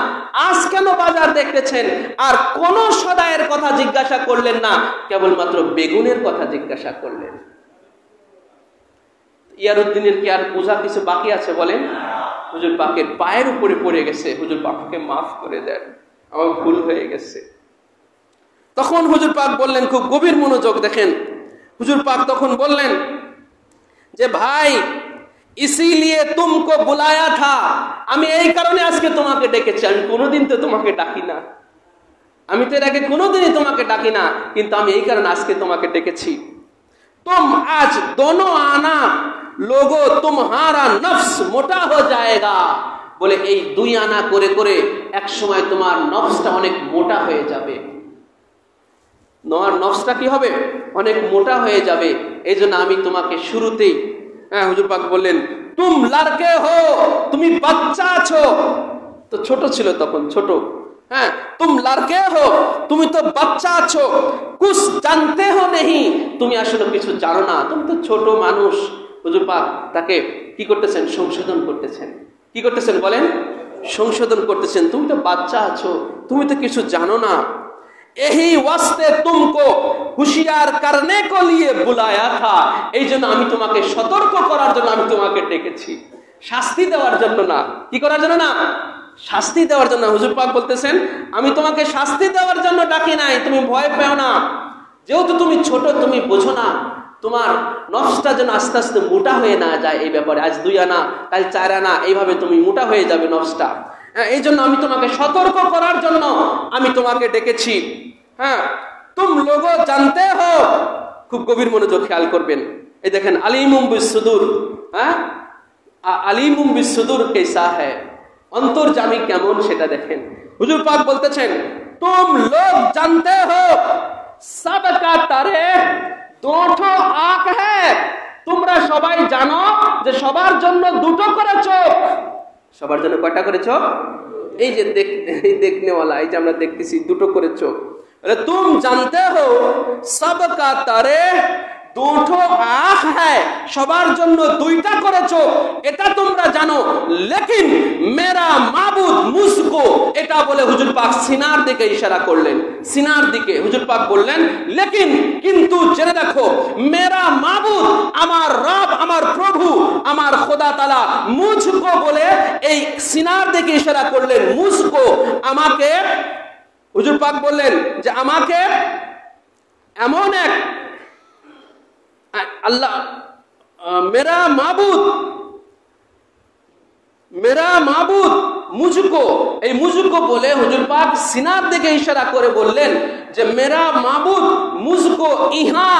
আজ কেন বাজার দেখতেছেন, আর কোন সদায়ের কথা জিজ্ঞাসা করলেন না, কেবলমাত্র বেগুনের কথা জিজ্ঞাসা করলেন। ইয়ারউদ্দিনের কি আর বোঝা কিছু বাকি আছে বলেন? হুজুর পাকের পায়ের উপরে পড়ে গেছে, হুজুর পাককে মাফ করে দেন, আমার ভুল হয়ে গেছে। তখন হুজুর পাক বললেন, খুব গভীর মনোযোগ দেখেন, হুজুর পাক তখন বললেন যে ভাই ইসিলিয়ে তুমকো বুলায়া থা, আমি এই কারণে আজকে তোমাকে ডেকেছি, আমি কোনোদিন তো তোমাকে ডাকি না, আমি তো এর আগে কোনোদিনই তোমাকে ডাকি না, কিন্তু আমি এই কারণে আজকে তোমাকে ডেকেছি। তুম আজ দোনো আনা লোগো তুমহারা নফস মোটা হো যায়গা, বলে এই 2 আনা করে করে এক সময় তোমার নফসটা অনেক মোটা হয়ে যাবে। নফসটা কি হবে? অনেক মোটা হয়ে যাবে। এই জন্য আমি তোমাকে শুরুতেই হুজুর পাক বললেন তুম লড়কে হো, তুমি বাচ্চা আছো, তো ছোট ছিল তখন, ছোট। হ্যাঁ, তুম লড়কে হো, তুমি তো বাচ্চা আছো, কুছ জানতে হো নেহি, তুমি আসলে কিছু জানো না, তুমি তো ছোট মানুষ। হুজুর পাক তাকে কি করতেছেন? সংশোধন করতেছেন। কি করতেছেন বলেন? সংশোধন করতেছেন। তুমি তো বাচ্চা আছো, তুমি তো কিছু জানো না। यही वास्ते तुमको হুশিয়ার करने को लिए बुलाया था, এই জন্য আমি তোমাকে সতর্ক করার জন্য আমি তোমাকে ডেকেছি, শাস্তি দেওয়ার জন্য না। কি করার জন্য না? শাস্তি দেওয়ার জন্য। হুজুর পাক বলতেছেন আমি তোমাকে শাস্তি দেওয়ার জন্য ডাকি নাই, তুমি ভয় পেও না, যেহেতু তুমি ছোট, তুমি বোঝো না, তোমার নফসটা যেন আস্তে আস্তে মোটা হয়ে না যায় এই ব্যাপারে। আজ 2 আনা কাল 4 আনা এইভাবে তুমি মোটা হয়ে যাবে নফসটা, এই জন্য আমি তোমাকে সতর্ক করার জন্য আমি তোমাকে ডেকেছি। হ্যাঁ, তুম লোগো জানতে হো, খুব গভীর মনোযোগ খেয়াল করবেন। এই দেখেন আলিমুম বিসসুদুর, হ্যাঁ আলিমুম বিসসুদুর कैसा है, অন্তর্যামী কেমন সেটা দেখেন। হুজুর পাক বলতেছেন তুম লোগ জানতে হো সবকা তারিখ দুটো আঁখ হ্যায়, তোমরা সবাই জানো যে সবার জন্য 2টো করে চোখ। সবার জন্য কয়টা করে চোখ? এই যে দেখনেওয়ালা, এই যে আমরা দেখতেছি 2টো করে চোখ। तुम जानते हो सबका तारीख 2ठो आँख है, সবার জন্য 2টা করে চোখ, এটা তোমরা জানো। লেকিন মেরা মাবুদ মুঝকো, এটা বলে হুজুর পাক সিনার দিকে ইশারা করলেন, সিনার দিকে। হুজুর পাক বললেন লেকিন, কিন্তু জেনে দেখো, মেরা মাবুদ, আমার রব, আমার প্রভু, আমার খোদা তাআলা, মুঝকো বলে এই সিনার দিকে ইশারা করলেন, মুঝকো আমাকে। হুজুর পাক বললেন যে আমাকে এমন এক আল্লাহ মেরা মাবুদ মুঝকো, এই মুঝকো বলে হুজুর পাক সিনার দিকে ইশারা করে বললেন যে মেরা মাবুদ মুঝকো ইহা,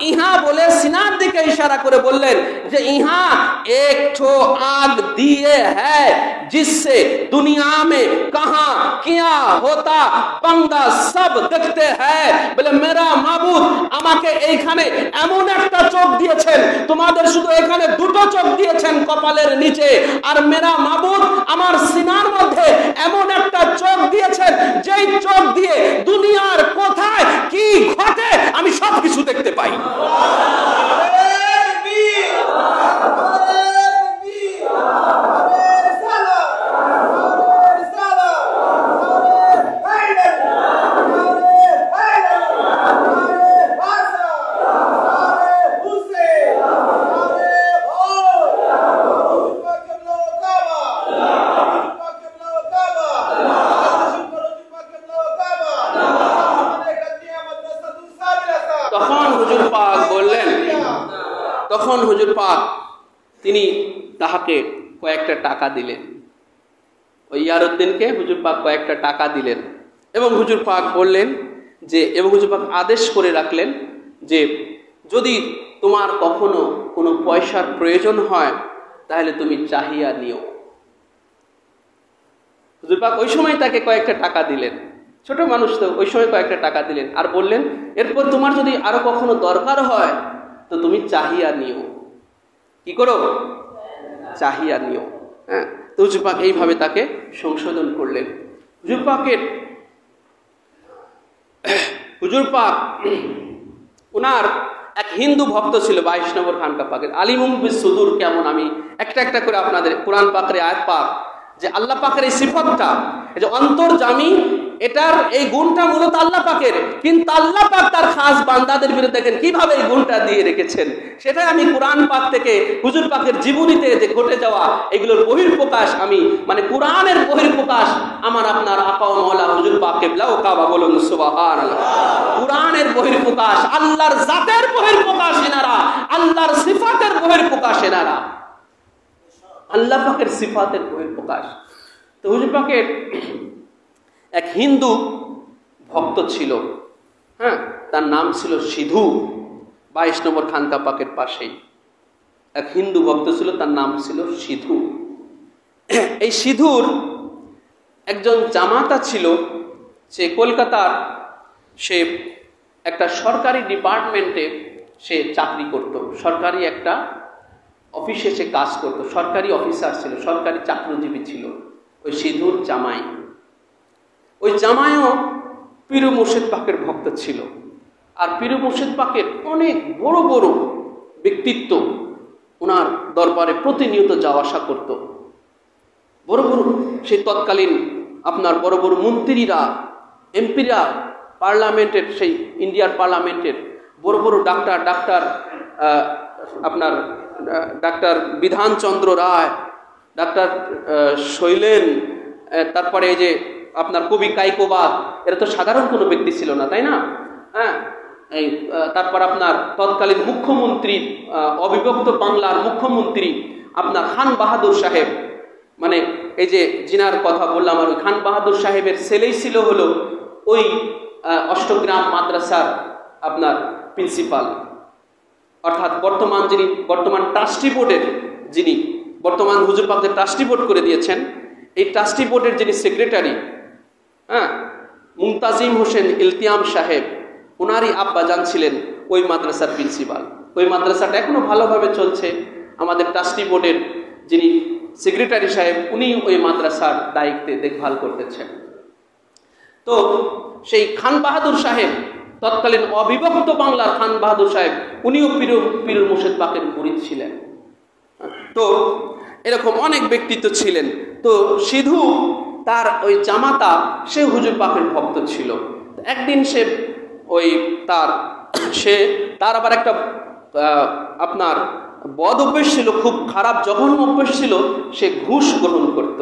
ইহা বলে সিনার দিকে ইশারা করে বললেন যে ইহা एक ठो आग दिए है जिससे दुनिया में कहां क्या होता बंदा सब देखते हैं। বলে মেরা মাবুদ আমাকে এইখানে এমন একটা চোখ দিয়েছেন, তোমাদের শুধু এখানে 2টো চোখ দিয়েছেন কপালের নিচে, আর মেরা মাবুদ আমার সিনার মধ্যে এমন একটা চোখ দিয়েছেন যেই চোখ দিয়ে দুনিয়ার কোথায় তখন হুজুর পাক তিনি তাহাকে কয়েকটা টাকা দিলেন, ওই ইয়ারউদ্দিনকে হুজুর পাক কয়েকটা টাকা দিলেন এবং হুজুর পাক বললেন যে, এবং হুজুর পাক আদেশ করে রাখলেন যে যদি তোমার কখনো কোনো পয়সার প্রয়োজন হয় তাহলে তুমি চাহিয়া নিও। হুজুর পাক ওই সময় তাকে কয়েকটা টাকা দিলেন, ছোট মানুষ তো, ওই সময় কয়েকটা টাকা দিলেন আর বললেন এরপর তোমার যদি আরো কখনো দরকার হয় তো তুমি চাহিয়া নিও। কি করো? চাহিয়া নিও। হ্যাঁ, তো হুজুর পাক এইভাবে তাকে সংশোধন করলেন। হুজুর পাক ওনার এক হিন্দু ভক্ত ছিল 22 নম্বর খানকা পাকের, আলিমুম বিস সুদূর। কেমন আমি একটা একটা করে আপনাদের কোরআন পাকের আয়াত পাক যে আল্লাহ পাকের এই সিফতটা, এই যে অন্তর্যামী, এটার এই গুণটা মূলত আল্লাহ পাকের, কিন্তু আল্লাহ পাক তার খাস বান্দাদের বিরুদ্ধে দেখেন কিভাবে এই গুণটা দিয়ে রেখেছেন। সেটাই আমি কোরআন পাক থেকে হুজুর পাকের জীবনীতে যে ঘটে যাওয়া এগুলোর বহির্প্রকাশ, আমি মানে কোরআনের বহির্প্রকাশ আমার আপনার আকা ও মাওলা হুজুর পাক কিবলা ও কাবা, বলুন সুবহানাল্লাহ। কোরআনের বহির্প্রকাশ, আল্লাহর জাতের বহির্প্রকাশ এনারা, আল্লাহর সিফাতের বহির্প্রকাশ এনারা, আল্লাহ পাকের সিফাতের বহির্প্রকাশ। তো হুজুর পাকের এক হিন্দু ভক্ত ছিল, হ্যাঁ, তার নাম ছিল সিধু। 22 নম্বর খানকা পাকের পাশেই এক হিন্দু ভক্ত ছিল, তার নাম ছিল সিধু। এই সিধুর একজন জামাতা ছিল, সে কলকাতার, সে একটা সরকারি ডিপার্টমেন্টে সে চাকরি করত, সরকারি একটা অফিসে সে কাজ করত, সরকারি অফিসার ছিল, সরকারি চাকরিজীবী ছিল ওই সিধুর জামাই। ওই জামাইও পীর মুর্শিদ পাকের ভক্ত ছিল, আর পীর মুর্শিদ পাকের অনেক বড় বড় ব্যক্তিত্ব ওনার দরবারে প্রতিনিয়ত যাওয়া আসা করত। বড় বড় সেই তৎকালীন আপনার বড় বড় মন্ত্রীরা, এমপিরা, পার্লামেন্টের, সেই ইন্ডিয়ার পার্লামেন্টের বড় বড় ডাক্তার বিধানচন্দ্র রায়, ডাক্তার শৈলেন, তারপরে এই যে আপনার কবি কাইকোবাদ, এরা তো সাধারণ কোনো ব্যক্তি ছিল না, তাই না? হ্যাঁ, এই তারপর আপনার তৎকালীন মুখ্যমন্ত্রী, অবিভক্ত বাংলার মুখ্যমন্ত্রী আপনার খান বাহাদুর সাহেব, মানে এই যে জিনার কথা বললাম, আর ওই খান বাহাদুর সাহেবের ছেলেই ছিল হলো ওই অষ্টগ্রাম মাদ্রাসার আপনার প্রিন্সিপাল, অর্থাৎ বর্তমান ট্রাস্টি বোর্ডের যিনি বর্তমান হুজুর পাকদের ট্রাস্টি বোর্ড করে দিয়েছেন, এই ট্রাস্টি বোর্ডের যিনি সেক্রেটারি, হ্যাঁ, মুমতাজিম হোসেন ইলতিয়াম সাহেব, ওনারই আব্বাজান ছিলেন ওই মাদ্রাসার প্রিন্সিপাল। ওই মাদ্রাসাটা এখনো ভালোভাবে চলছে। আমাদের ট্রাস্টি বোর্ডের যিনি সেক্রেটারি সাহেব, উনি ওই মাদ্রাসার দায়িত্বে দেখভাল করতেছেন। তো সেই খান বাহাদুর সাহেব, তৎকালীন অবিভক্ত বাংলার খান বাহাদুর সাহেব, উনিও পীর মুর্শিদ পাকের মুরিদ ছিলেন। তো এরকম অনেক ব্যক্তিত্ব ছিলেন। তো সিধু তার ওই জামাতা, সে হুজুর পাকের ভক্ত ছিল। একদিন সে ওই তার আবার একটা আপনার বদ অভ্যেস ছিল, খুব খারাপ জঘন্য অভ্যেস ছিল, সে ঘুষ গ্রহণ করত।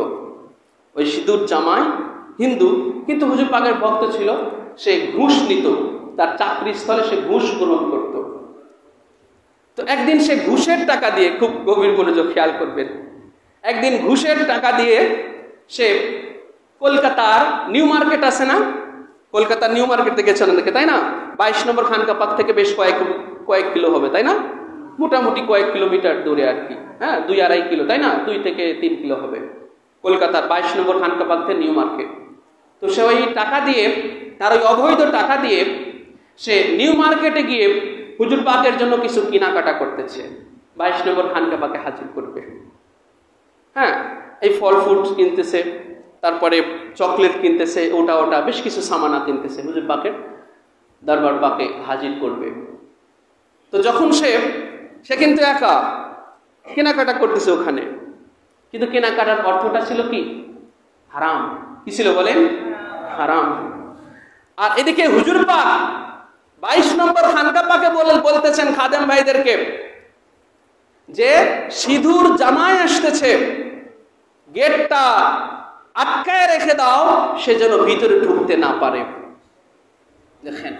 ওই সিধুর জামাই হিন্দু, কিন্তু হুজুর পাকের ভক্ত ছিল, সে ঘুষ নিত, তার চাকরির স্থলে সে ঘুষ গ্রহণ করত। তো একদিন সে ঘুষের টাকা দিয়ে, খুব গভীর মনোযোগ খেয়াল করবেন, একদিন ঘুষের টাকা দিয়ে সে কলকাতার নিউ মার্কেট আছে না, কলকাতার নিউ মার্কেট গেছেন দেখে, তাই না? 22 নম্বর খানকা পাক থেকে বেশ কয়েক কিলো হবে, তাই না? মোটামুটি কয়েক কিলোমিটার দূরে আর কি, হ্যাঁ, 2-2.5 কিলো, তাই না? 2 থেকে 3 কিলো হবে কলকাতার 22 নম্বর খানকা পাক থেকে নিউ মার্কেট। তো সে ওই টাকা দিয়ে, তার ওই অবৈধ টাকা দিয়ে সে নিউ মার্কেটে গিয়ে হুজুর পাকের জন্য কিছু কেনাকাটা করতেছে, 22 নম্বর খানকা পাকে হাজির করবে। হ্যাঁ, এই ফল ফ্রুট কিনতেছে, তারপরে চকলেট কিনতেছে, ওটা বেশ কিছু সামানা কিনতেছে, হুজুর পাকের দরবার পাকে হাজির করবে। তো যখন সে কিন্তু একা কেনাকাটা করতেছে ওখানে, কিন্তু কেনাকাটার অর্থটা ছিল কি? হারাম। কি ছিল বলেন? হারাম। আর এদিকে হুজুর পাক 22 নম্বর খানকা পাকে বলতেছেন খাদেম ভাইদেরকে যে সিধুর জামাই আসতেছে, গেটটা আটকায় রেখে দাও, সে যেন ভিতরে ঢুকতে না পারে। দেখেন,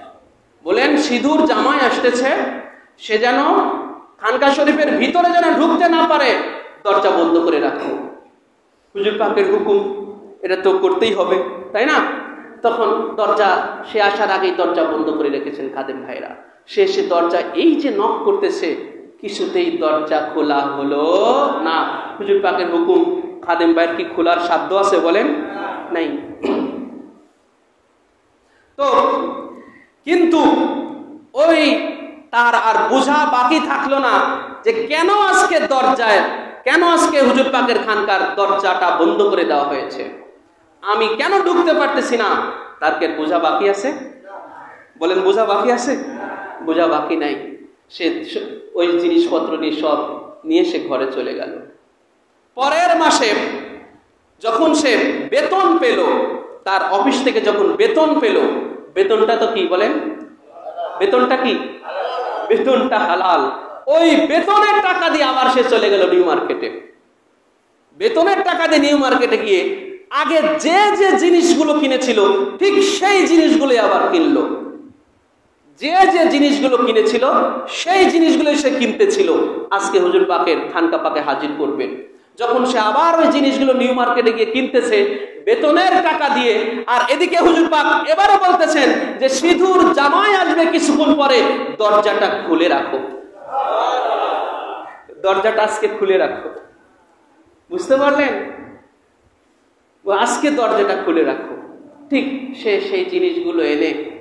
বলেন সিধুর জামাই আসতেছে, সে যেন খানকা শরীফের ভিতরে যেন ঢুকতে না পারে, দরজা বন্ধ করে রাখো। হুজুর পাকের হুকুম, এটা তো করতেই হবে, তাই না? তখন দরজা, সে আসার আগেই দরজা বন্ধ করে রেখেছেন খাদেম ভাইরা। সে দরজা এই যে নক করতেছে, কিছুতেই দরজা খোলা হলো না। হুজুর পাকের হুকুম, খাদেম ভাইয়ের কি খোলার সাধ্য আছে বলেন? নাই। তো কিন্তু ওই তার আর বোঝা বাকি থাকলো না যে কেন আজকে হুজুর পাকের খানকার দরজাটা বন্ধ করে দেওয়া হয়েছে, আমি কেন ঢুকতে পারতেছি না। তার কি বোঝা বাকি আছে? বলেন, বোঝা বাকি আছে? বোঝা বাকি নাই। সে ওই জিনিসপত্র নিয়ে সব নিয়ে সে ঘরে চলে গেল। পরের মাসে যখন সে বেতন পেল, তার অফিস থেকে যখন বেতন পেল, বেতনটা তো কি বলেন? বেতনটা কি? বেতনটা হালাল। ওই বেতনের টাকা দিয়ে আবার সে চলে গেল নিউ মার্কেটে। বেতনের টাকা দিয়ে নিউ মার্কেটে গিয়ে আগে যে যে জিনিসগুলো কিনেছিল ঠিক সেই জিনিসগুলোই আবার কিনলো। যে যে জিনিসগুলো কিনেছিল সেই জিনিসগুলো সে কিনতেছিল, আজকে হুজুর পাকের খানকা পাকে হাজির করবেন। যখন সে আবার ওই জিনিসগুলো নিউ মার্কেটে গিয়ে কিনতেছে বেতনের টাকা দিয়ে, আর এদিকে হুজুর পাক এবারও বলতেছেন যে সিঁদুর জামাই আসবে কিছুক্ষণ পরে, দরজাটা খুলে রাখো, দরজাটা আজকে খুলে রাখো। বুঝতে পারলেন? আজকে দরজাটা খুলে রাখো। ঠিক সে সেই জিনিসগুলো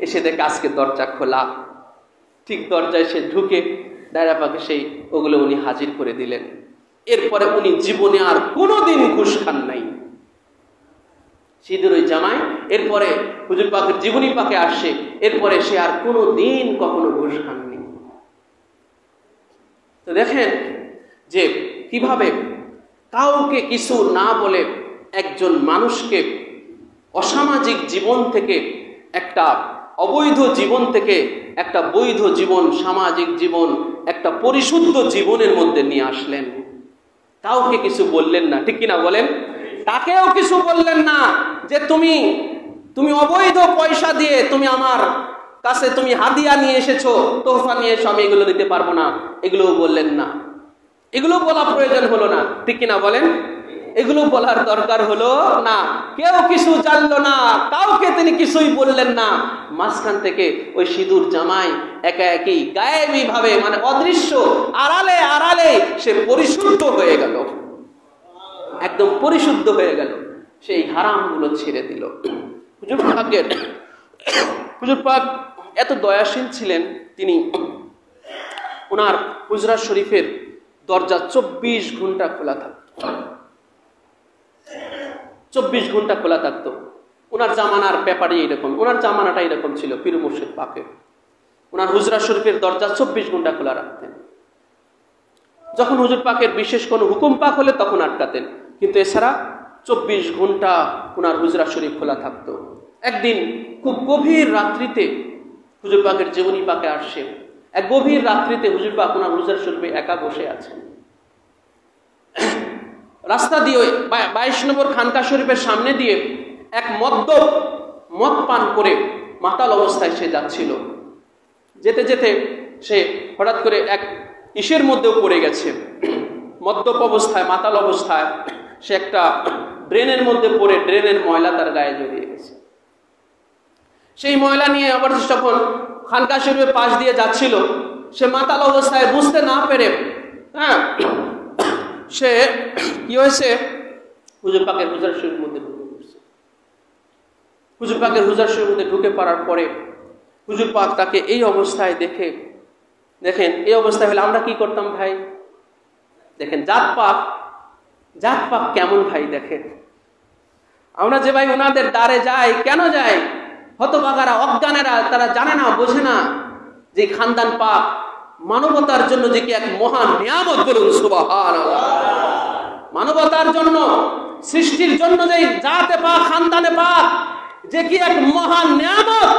এসে দেখে আজকে দরজা খোলা। ঠিক দরজায় সে ঢুকে দায়রা পাকে সেই ওগুলো উনি হাজির করে দিলেন। এরপরে উনি জীবনে আর কোনোদিন ঘুষ খান নাই। সিঁদুর ওই জামাই এরপরে হুজুর পাকের জীবনী পাকে আসে, এরপরে সে আর কোনোদিন কখনো ঘুষ খাননি। তো দেখেন যে কিভাবে কাউকে কিছু না বলে একজন মানুষকে অসামাজিক জীবন থেকে, একটা অবৈধ জীবন থেকে একটা বৈধ জীবন, সামাজিক জীবন, একটা পরিশুদ্ধ জীবনের মধ্যে নিয়ে আসলেন। কাউকে কিছু বললেন না, ঠিক কিনা বলেন? তাকেও কিছু বললেন না যে তুমি অবৈধ পয়সা দিয়ে তুমি আমার কাছে তুমি হাদিয়া নিয়ে এসেছো, তোহফা নিয়ে এসো, আমি এগুলো দিতে পারবো না, এগুলোও বললেন না। এগুলো বলা প্রয়োজন হলো না, ঠিক কিনা বলেন? এগুলো বলার দরকার হলো না। কেউ কিছু জানলো না, কাউকে তিনি কিছুই বললেন না। মাঝখান থেকে ওই সিঁদুর জামাই একা একই গায়েবী ভাবে, মানে অদৃশ্য, আড়ালে আড়ালে সে পরিশুদ্ধ হয়ে গেল, একদম পরিশুদ্ধ হয়ে গেল। সেই হারামগুলো ছেড়ে দিল। হুজুর পাক এত দয়াশীল ছিলেন, তিনি ওনার হুজরা শরীফের দরজা 24 ঘন্টা খোলা থাকত। 24 ঘন্টা খোলা থাকতো। ওনার জামানার ব্যাপারে এরকম, ওনার জামানাটা এরকম ছিল। পীর মুর্শিদ পাকের ওনার হুজরা শরীফের দরজা 24 ঘন্টা খোলা রাখতেন। যখন হুজুর পাকের বিশেষ কোনো হুকুম পাক হলে তখন আটকাতেন, কিন্তু এছাড়া 24 ঘন্টা ওনার হুজরা শরীফ খোলা থাকতো। একদিন খুব গভীর রাত্রিতে হুজুর পাকের জীবনী পাকে আসছে। এক গভীর রাত্রিতে হুজুর পাক ওনার হুজরা শরীফে একা বসে আছেন। রাস্তা দিয়ে 22 নম্বর খানকা শরীফের সামনে দিয়ে এক মদ পান করে মাতাল অবস্থায় সে যাচ্ছিল। যেতে যেতে সে হঠাৎ করে এক ইসের মধ্যেও পড়ে গেছে। মদ্যপ অবস্থায়, মাতাল অবস্থায় সে একটা ড্রেনের মধ্যে পড়ে ড্রেনের ময়লা তার গায়ে জড়িয়ে গেছে। সেই ময়লা নিয়ে আবার যখন খানকা শরীফের পাশ দিয়ে যাচ্ছিল, সে মাতাল অবস্থায় বুঝতে না পেরে সে কি হয়েছে, হুজুর পাকের হুজরা শরীফের মধ্যে ঢুকে পড়ছে। হুজুর পাকের হুজরা শরীফের মধ্যে ঢুকে পড়ার পরে হুজুর পাক তাকে এই অবস্থায় দেখেন এই অবস্থায় হলে আমরা কি করতাম ভাই? দেখেন জাত পাক কেমন ভাই। দেখেন আমরা যে ভাই ওনাদের দ্বারে যাই, কেন যাই? হতভাগারা, অজ্ঞানেরা, তারা জানে না, বোঝে না যে খানদান পাক মানবতার জন্য যে কি এক মহান নিয়ামত। বলুন সুবহানাল্লাহ। মানবতার জন্য, সৃষ্টির জন্য যে জাতে পাক, খানদানে পাক যে কি এক মহান নিয়ামত,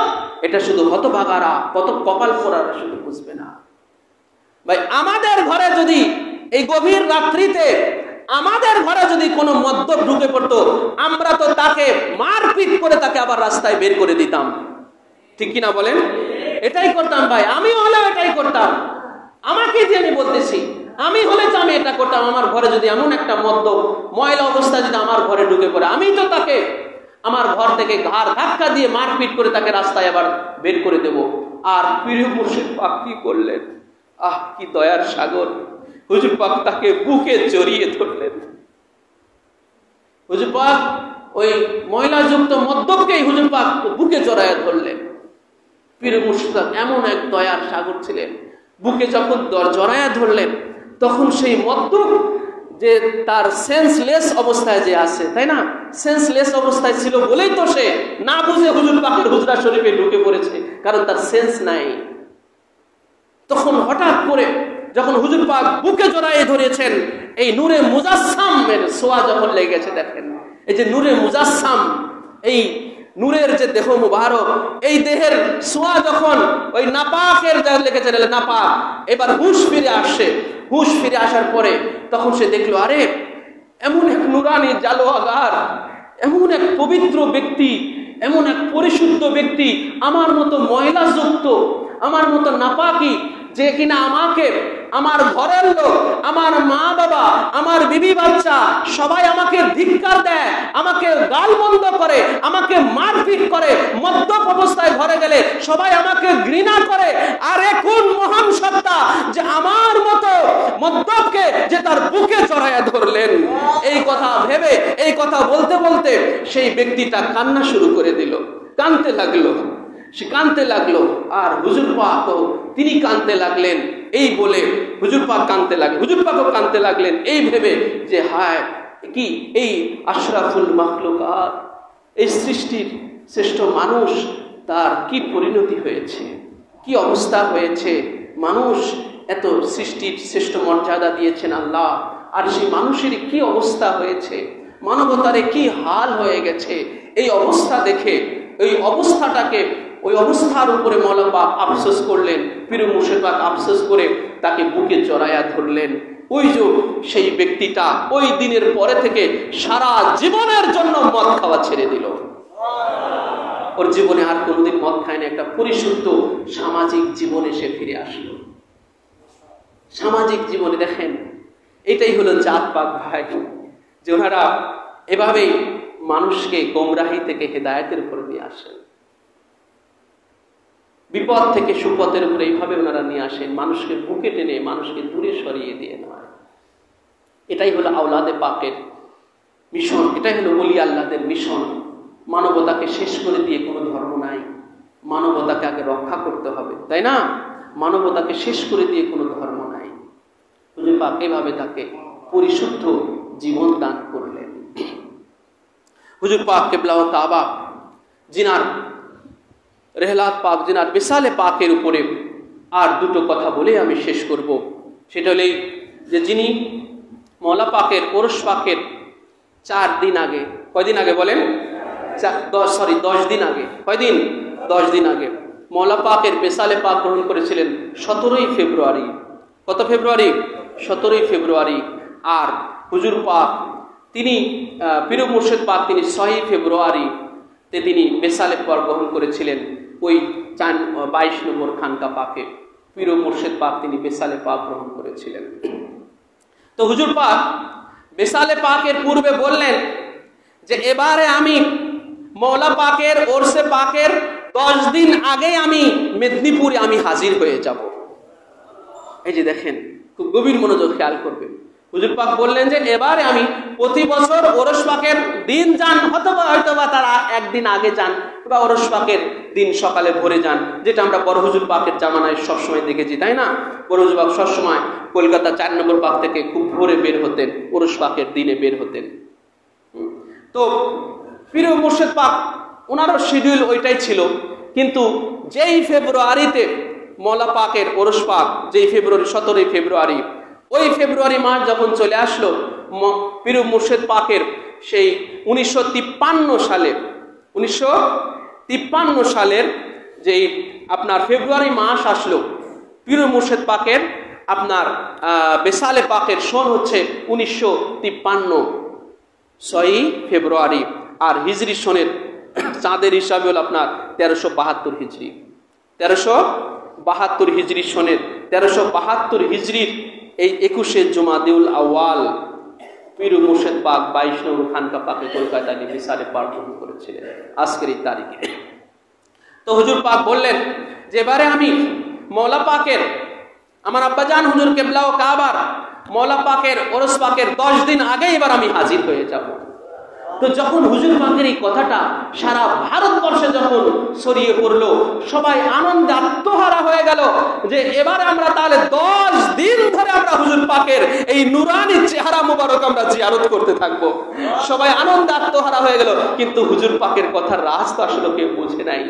এটা শুধু হতভাগারা, কত কপাল পোড়ারা শুধু বুঝবে না ভাই। আমাদের ঘরে যদি এই গভীর রাত্রিতে আমাদের ঘরে যদি কোনো মদ্যপ ঢুকে পড়তো, আমরা তো তাকে মারপিট করে তাকে আবার রাস্তায় বের করে দিতাম, ঠিক কিনা বলেন? এটাই করতাম ভাই, আমিও হলেও এটাই করতাম। আমাকে যে আমি বলতেছি, আমি হলে তো আমি এটা করতাম। আমার ঘরে যদি এমন একটা ময়লা অবস্থা যদি আমার ঘরে ঢুকে পড়ে, আমি তো তাকে আমার ঘর থেকে ঘাড় ধাক্কা দিয়ে মারপিট করে তাকে রাস্তায় আবার বের করে দেব। আর প্রিয় মুর্শিদ পাক কি করলেন, আহ কি দয়ার সাগর, হুজুর পাক তাকে বুকে জড়িয়ে ধরলেন। হুজুর পাক ওই ময়লাযুক্ত মদ্যপকেই হুজুর পাক বুকে জড়ায় ধরলেন। পীর মুর্শিদ এমন এক দয়ার সাগর ছিলেন, বুকে যখন জড়ায় ধরলেন তখন সেই মদ্যপ যে তার সেন্সলেস অবস্থায় যে আছে, তাই না, সেন্সলেস অবস্থায় ছিল বলেই তো সে না বুঝে হুজুর পাকের হুজরা শরীফে ঢুকে পড়েছে, কারণ তার সেন্স নাই। তখন হঠাৎ করে যখন হুজুর পাক বুকে জড়ায়ে ধরেছেন, এই নূরে মুজাসসামের ছোঁয়া যখন লেগেছে, দেখেন এই যে নূরে মুজাসসাম, এই নূরের যে দেহ মুবারক, এই দেহের ছোঁয়া যখন ওই নাপাকের যা লেগেছে নাপাক, এবার হুঁশ ফিরে আসে। হুঁশ ফিরে আসার পরে তখন সে দেখলো, আরে এমন এক নুরানি জালোয়াগার, এমন এক পবিত্র ব্যক্তি, এমন এক পরিশুদ্ধ ব্যক্তি, আমার মতো ময়লাযুক্ত, আমার মতো নাপাকি, যে কিনা আমাকে, আমার ঘরের লোক, আমার মা বাবা, আমার বিবি বাচ্চা সবাই আমাকে ধিক্কার দেয়, আমাকে গালমন্দ করে, আমাকে মারপিট করে, মদ্যপ অবস্থায় ঘরে গেলে সবাই আমাকে ঘৃণা করে। আর এখন মহান সত্তা যে আমার মতো মদ্যপকে যে তার বুকে জড়ায়া ধরলেন, এই কথা ভেবে, এই কথা বলতে বলতে সেই ব্যক্তিটা কান্না শুরু করে দিল, কাঁদতে লাগলো, সে কাঁদতে লাগলো। আর হুজুর পাক তিনি কাঁদতে লাগলেন, এই বলে হুজুর পাক কাঁদতে লাগলেন, হুজুর পাকও কাঁদতে লাগলেন, এই ভেবে যে হায় কি এই আশরাফুল মাখলুকাত, এই সৃষ্টির শ্রেষ্ঠ মানুষ, তার কি পরিণতি হয়েছে, কি অবস্থা হয়েছে। মানুষ এত সৃষ্টির শ্রেষ্ঠ মর্যাদা দিয়েছেন আল্লাহ, আর সেই মানুষের কি অবস্থা হয়েছে, মানবতারে কি হাল হয়ে গেছে। এই অবস্থা দেখে, এই অবস্থাটাকে, ওই অবস্থার উপরে মওলা পাক আফসোস করলেন। পীর মুর্শিদ পাক আফসোস করে তাকে বুকে জড়ায়া ধরলেন। ওই যে সেই ব্যক্তিটা ওই দিনের পরে থেকে সারা জীবনের জন্য মদ খাওয়া ছেড়ে দিল। ওর জীবনে আর কোনোদিন মদ খায় না, একটা পরিশুদ্ধ সামাজিক জীবনে সে ফিরে আসলো। সামাজিক জীবনে দেখেন, এটাই হলো জাত পাক ভাই, যে ওনারা এভাবেই মানুষকে গোমরাহি থেকে হেদায়েতের উপর নিয়ে আসেন, বিপদ থেকে সুপথের উপরে এইভাবে ওনারা নিয়ে আসেন, মানুষকে বুকে টেনে মানুষকে দূরে সরিয়ে দিয়ে নয়। এটাই হলো আওলাদে পাকের মিশন, এটাই হলো ওলি আল্লাহদের মিশন। মানবতাকে শেষ করে দিয়ে কোনো ধর্ম নাই, মানবতাকে আগে রক্ষা করতে হবে, তাই না, মানবতাকে শেষ করে দিয়ে কোনো ধর্ম নাই। হুজুর পাক এভাবে তাকে পরিশুদ্ধ জীবন দান করলেন। হুজুর পাক কিবলা ও কাবা, জিনার রেহলাত পাক, জিনার বিসালে পাকের উপরে আর দুটো কথা বলে আমি শেষ করব। সেটা হলেই যে যিনি মওলা পাকের ওরস পাকের 4 দিন আগে, কয়দিন আগে বলেন, 10 দিন আগে, কয়দিন, 10 দিন আগে মওলা পাকের বেসালে পাক গ্রহণ করেছিলেন 17ই ফেব্রুয়ারি। কত ফেব্রুয়ারি? 17ই ফেব্রুয়ারি। আর হুজুর পাক তিনি পীর মুর্শিদ পাক তিনি 6ই ফেব্রুয়ারিতে তিনি বেসালে পাক গ্রহণ করেছিলেন। ওই 22 নম্বর খানকা পাকে পীর মুর্শিদ পাক তিনি বেসালে পাক গ্রহণ করেছিলেন। তো হুজুর পাক বেসালে পাকের পূর্বে বললেন যে এবারে আমি মওলা পাকের ওরসে পাকের 10 দিন আগে আমি মেদিনীপুরে আমি হাজির হয়ে যাব। এই যে দেখেন, খুব গভীর মনোযোগ খেয়াল করবেন। হুজুর পাক বললেন যে এবারে আমি প্রতি বছর ওরস পাকের দিন যান, হয়তোবা তারা একদিন আগে যান, বা ওরস পাকের দিন সকালে ভোরে যান, যেটা আমরা বড় হুজুর পাকের জামানায় সবসময় দেখেছি, তাই না। বড় হুজুর পাক সবসময় কলকাতা 4 নম্বর পাক থেকে খুব ভোরে বের হতেন, ওরস পাকের দিনে বের হতেন। তো পীর মুর্শিদ পাক ওনারও শিডিউল ওইটাই ছিল, কিন্তু যেই ফেব্রুয়ারিতে মওলা পাকের ওরস পাক, যেই ফেব্রুয়ারি 17ই ফেব্রুয়ারি, ওই ফেব্রুয়ারি মাস যখন চলে আসলো, পীর মুর্শিদ পাকের সেই 1953 সালের যেই আপনার ফেব্রুয়ারি মাস আসলো, পীর মুর্শিদ পাকের আপনার বেসালে পাকের সন হচ্ছে 1953, 6ই ফেব্রুয়ারি। আর হিজরি সনের চাঁদের হিসাবে হল আপনার 1372 হিজরি। 1372 হিজরি সনের 1372 হিজরির এই 21শে জুমাদিউল আউয়াল পীর মুর্শিদ পাক 22 নম্বর খানকা পাকে কলকাতায় বিশালে পাক গ্রহণ করেছিলেন আজকের এই তারিখে। তো হুজুর পাক বললেন যে এবারে আমি মওলা পাকের, আমার আব্বাজান হুজুর কেবলা ও কাবার মওলা পাকের ওরস পাকের 10 দিন আগে এবার আমি হাজির হয়ে যাব। তো যখন হুজুর পাকের এই কথাটা সারা ভারতবর্ষে যখন ছড়িয়ে পড়লো, সবাই আনন্দে আত্মহারা হয়ে গেল যে এবারে আমরা তাহলে 10 দিন ধরে আমরা হুজুর পাকের এই নুরানি চেহারা মুবারক আমরা জিয়ারত করতে থাকবো। সবাই আনন্দে আত্মহারা হয়ে গেল, কিন্তু হুজুর পাকের কথার রাজ তো আসলে কেউ বুঝে নাই।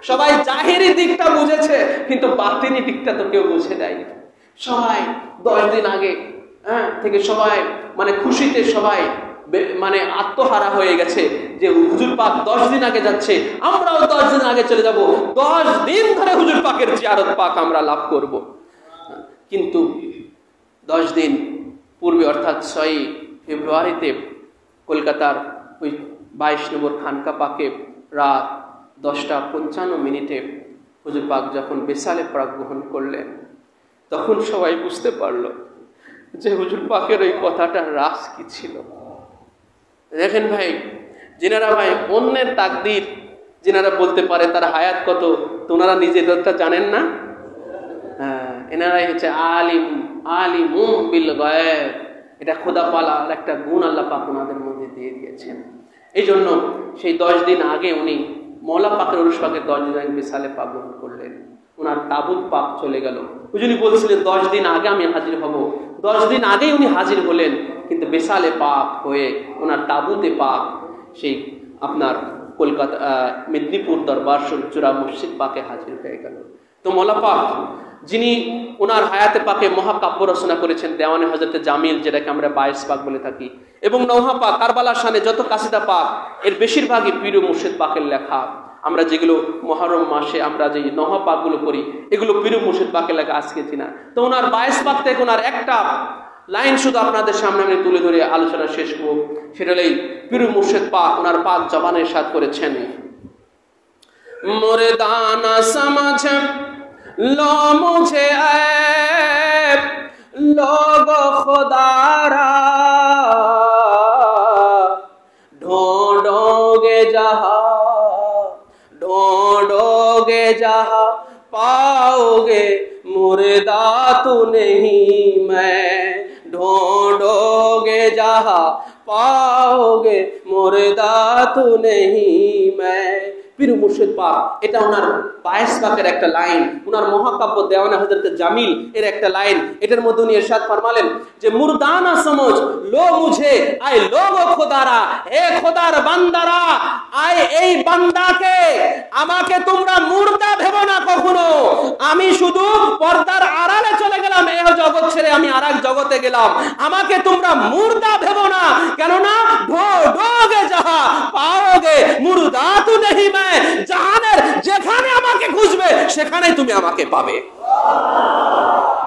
সবাই জাহিরি দিকটা বুঝেছে, কিন্তু বাতিনি দিকটা তো কেউ বুঝে নাই। সবাই 10 দিন আগে থেকে সবাই মানে খুশিতে সবাই মানে আত্মহারা হয়ে গেছে যে হুজুর পাক 10 দিন আগে যাচ্ছে, আমরাও 10 দিন আগে চলে যাব, 10 দিন ধরে হুজুর পাকের জিয়ারত পাক আমরা লাভ করব। কিন্তু 10 দিন পূর্বে অর্থাৎ 6 ফেব্রুয়ারিতে কলকাতার ওই 22 নম্বর খানকা পাকে রাত 10:55 হুজুর পাক যখন বিশালে পাক গ্রহণ করলেন, তখন সবাই বুঝতে পারলো যে হুজুর পাকের ওই কথাটার রাস কি ছিল। দেখেন ভাই, যিনারা ভাই অন্যের তাকদীর যিনারা বলতে পারে তার হায়াত কত, তোনারা নিজেদেরটা জানেন না। এনারাই হচ্ছে আলিমুম বিল গায়ব। এটা খোদা পালার একটা গুণ আল্লাহ পাক ওনাদের মধ্যে দিয়ে দিয়েছেন। এই জন্য সেই 10 দিন আগে উনি মওলা পাকের উরুস পাকের 10 দিন আগে বিশালে পাক গ্রহণ করলেন। ওনার তাবুত পাক চলে গেল। উনি বলছিলেন 10 দিন আগে আমি হাজির হব, 10 দিন আগেই উনি হাজির হলেন, কিন্তু বিশালে পাক হয়ে ওনার তাবুতে পাক সেই আপনার কলকাতা মেদিনীপুর দরবার শরীফ জোড়া মসজিদ পাকে হাজির হয়ে গেল। তো মওলা পাক যিনি ওনার হায়াতে পাকে মহাকাব্য রচনা করেছেন দেওয়ানে হযরতে জামিল, যেটাকে আমরা 22 পাক বলে থাকি, এবং নওহা পাক, কারবালার শানে যত কাসিদা পাক, এর বেশিরভাগই পীর ও মুর্শিদ পাকের লেখা। আমরা যেগুলো মহরম মাসে আমরা যে নওহা পাকগুলো করি, এগুলো পীর ও মুর্শিদ পাকের লেখা আজকে চিনা। তো ওনার 22 পাক থেকে ওনার একটা লাইন শুধু আপনাদের সামনে আমি তুলে ধরে আলোচনা শেষ করব। সেটা হলেই পীর ও মুর্শিদ পাক ওনার পাক জবানে ইরশাদ করেছেন, মুরদানা সমঝ लो मुझे ऐ लोगो खुदारा, ढूंढोगे जहाँ पाओगे मुर्दा तू नहीं मैं, ढूंढोगे जहाँ पाओगे मुर्दा तू नहीं मैं। পীর মুর্শিদ পাক, এটা ওনার 22 পাকের একটা লাইন, ওনার মহাকাব্য দেওয়ানে হযরত জামিল এর একটা লাইন। এটার মধ্যে উনি ইরশাদ ফরমালেন যে মুরদানা সমঝ লো মুঝে আয় লোগো খোদারা, হে খোদার বান্দারা, আয় এই বান্দাকে, আমাকে তোমরা মুর্দা ভেবো না কখনো। আমি শুধু পর্দার আড়ালে চলে গেলাম, এই জগৎ ছেড়ে আমি আরেক জগতে গেলাম, আমাকে তোমরা মুর্দা ভেবো না, কেননা ঢোগে যাহা পাওগে মুর্দা তু নেহি मैं, জাহানের যেখানে আমাকে খুঁজবে সেখানেই তুমি আমাকে পাবে।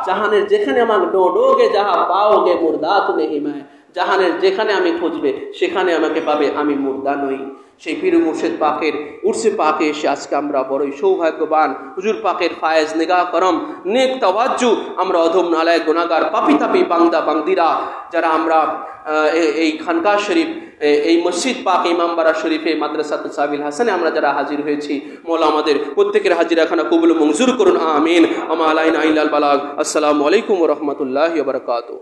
জাহানের যেখানে আমাকে ঢোগে যাহা পাওগে মুর্দা তু নেহি मैं, জাহানের যেখানে আমি খুঁজবে সেখানে আমাকে পাবে, আমি মুর্দা নই। সেই পীর মুর্শিদ পাকের উর্সে পাকে এসে আজকে আমরা বড়ই সৌভাগ্যবান। হুজুর পাকের ফায়েজ নিগাহ করম নেক তাওয়াজ্জু, আমরা অধম নালায়েক গুনাহগার পাপী তাপী বান্দা বান্দিরা যারা আমরা এই খানকা শরীফ, এই মসজিদ পাক, ইমামবাড়া শরীফে মাদ্রাসাতুল সাবিল হাসানে আমরা যারা হাজির হয়েছি, মওলা আমাদের প্রত্যেকের হাজিরাখানা কবুল মঞ্জুর করুন, আমিন। আমা আলাইনা ইল্লাল বালাগ। আসসালামু আলাইকুম ওয়া রাহমাতুল্লাহি ওয়া বারাকাতুহু।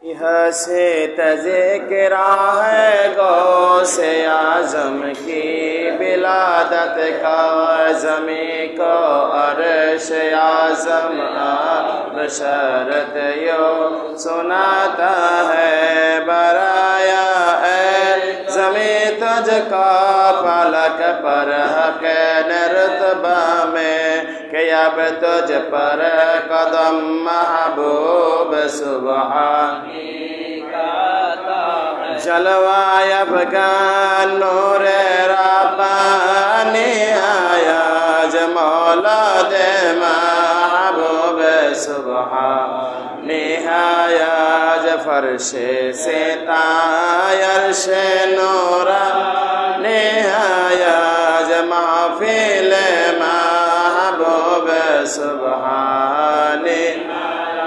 यहाँ से तज़किरा है गौसे आज़म की बिलादत का, ज़मी को अर्श आज़म बशरत यो सुनाता है, बराया ए ज़मी तुझको फलक पर हक़ रुतबा में, کہ اب تجھ پر قدم محبوب سبحانی جلوہ افغان نور ربانی آیا مولد محبوب سبحانی آیا فرش سے عرش نورانی آیا محفل محبوب سبحانی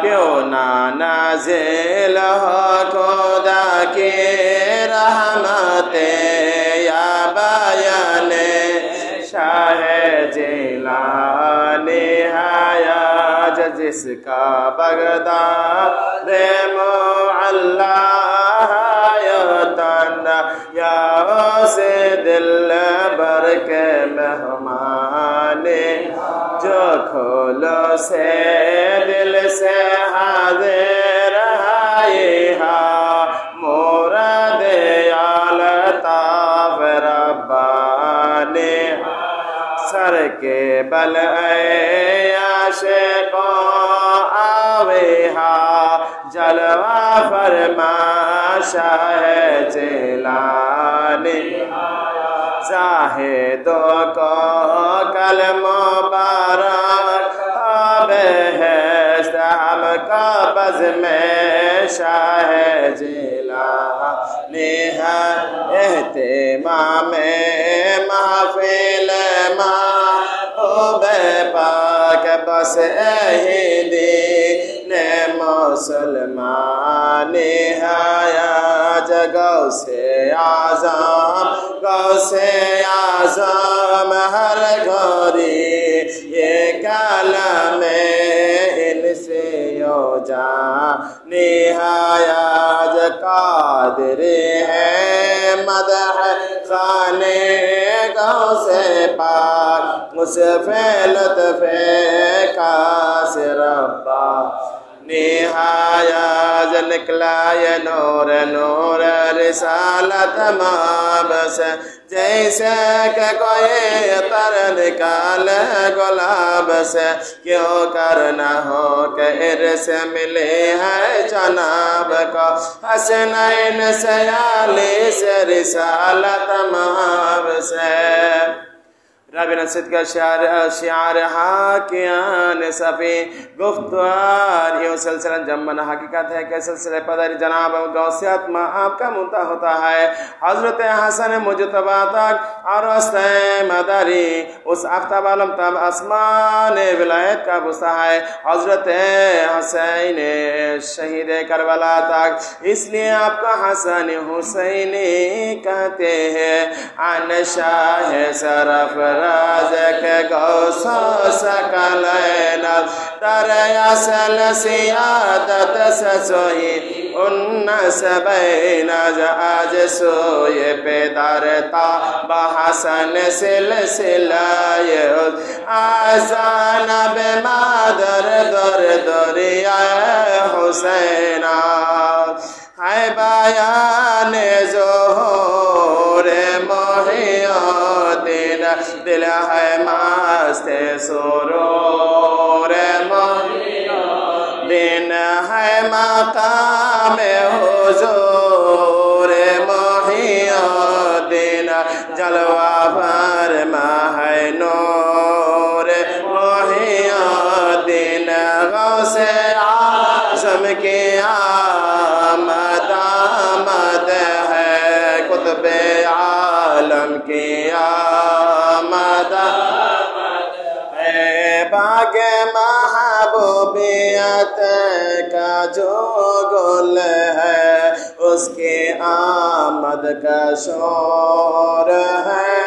کیوں نہ نازل ہو خدا کی رحمتیں یا بیان شاہ جیلانی آیا جس کا بغداد معلا یا تنہ یا سے دل بر کے مہمانی جو کھولو سے دل سے حاضر آئی مورد الطاف ربانی سر کے بل اے عاشقوں آوے جلوہ فرما شاہ جیلانی زاہدوں کو کلم مبارک بہشت ہم کا بزم شاہ جیلانی ہے اہتمام محفل محبوب پاک بس دین مسلمانی آیا گو سے اعظم ہر گوری یہ کلام ان سے یو جانی آیا قادر ہے مدح خانے گو سے پاک اس لطف کاس ربا نہایا نکلا یہ نور نور رسالت ماب سے جیسے کہ کوئی عطر نکال گلاب سے کیوں کرنا ہو کہ ارس ملے ہے جناب کو حسنین سے علی سے رسالت ماب سے رابع نصیحت کا شعار حاکیان صفی گفتوار یوں سلسلہ جمن حقیقت ہے کہ سلسلہ پدری جناب غوثیت میں آپ کا منتہا ہوتا ہے حضرت حسن مجتبی تک اور وسط مداری اس آفتاب عالم تب آسمان ولایت کا بستہ ہے حضرت حسین شہید کربلا تک اس لیے آپ کا حسن حسینی کہتے ہیں عن شاہ سرف رازق غوث سکلین در اصل سیادت سسوئی ان سبین آج سوئے پیدار تا بحسن سلسلہ آزان بمادر در دریا حسین ہے بیان ظہور محی الدین دل ہے مست سرور محی الدین ہے مقام حضور محی الدین جلوہ فرما ہے نور محی الدین غوث اعظم کی آمد ہے قطب عالم کی آمد ہے باغ محبوبیت کا جو گل ہے اس کی آمد کا شور ہے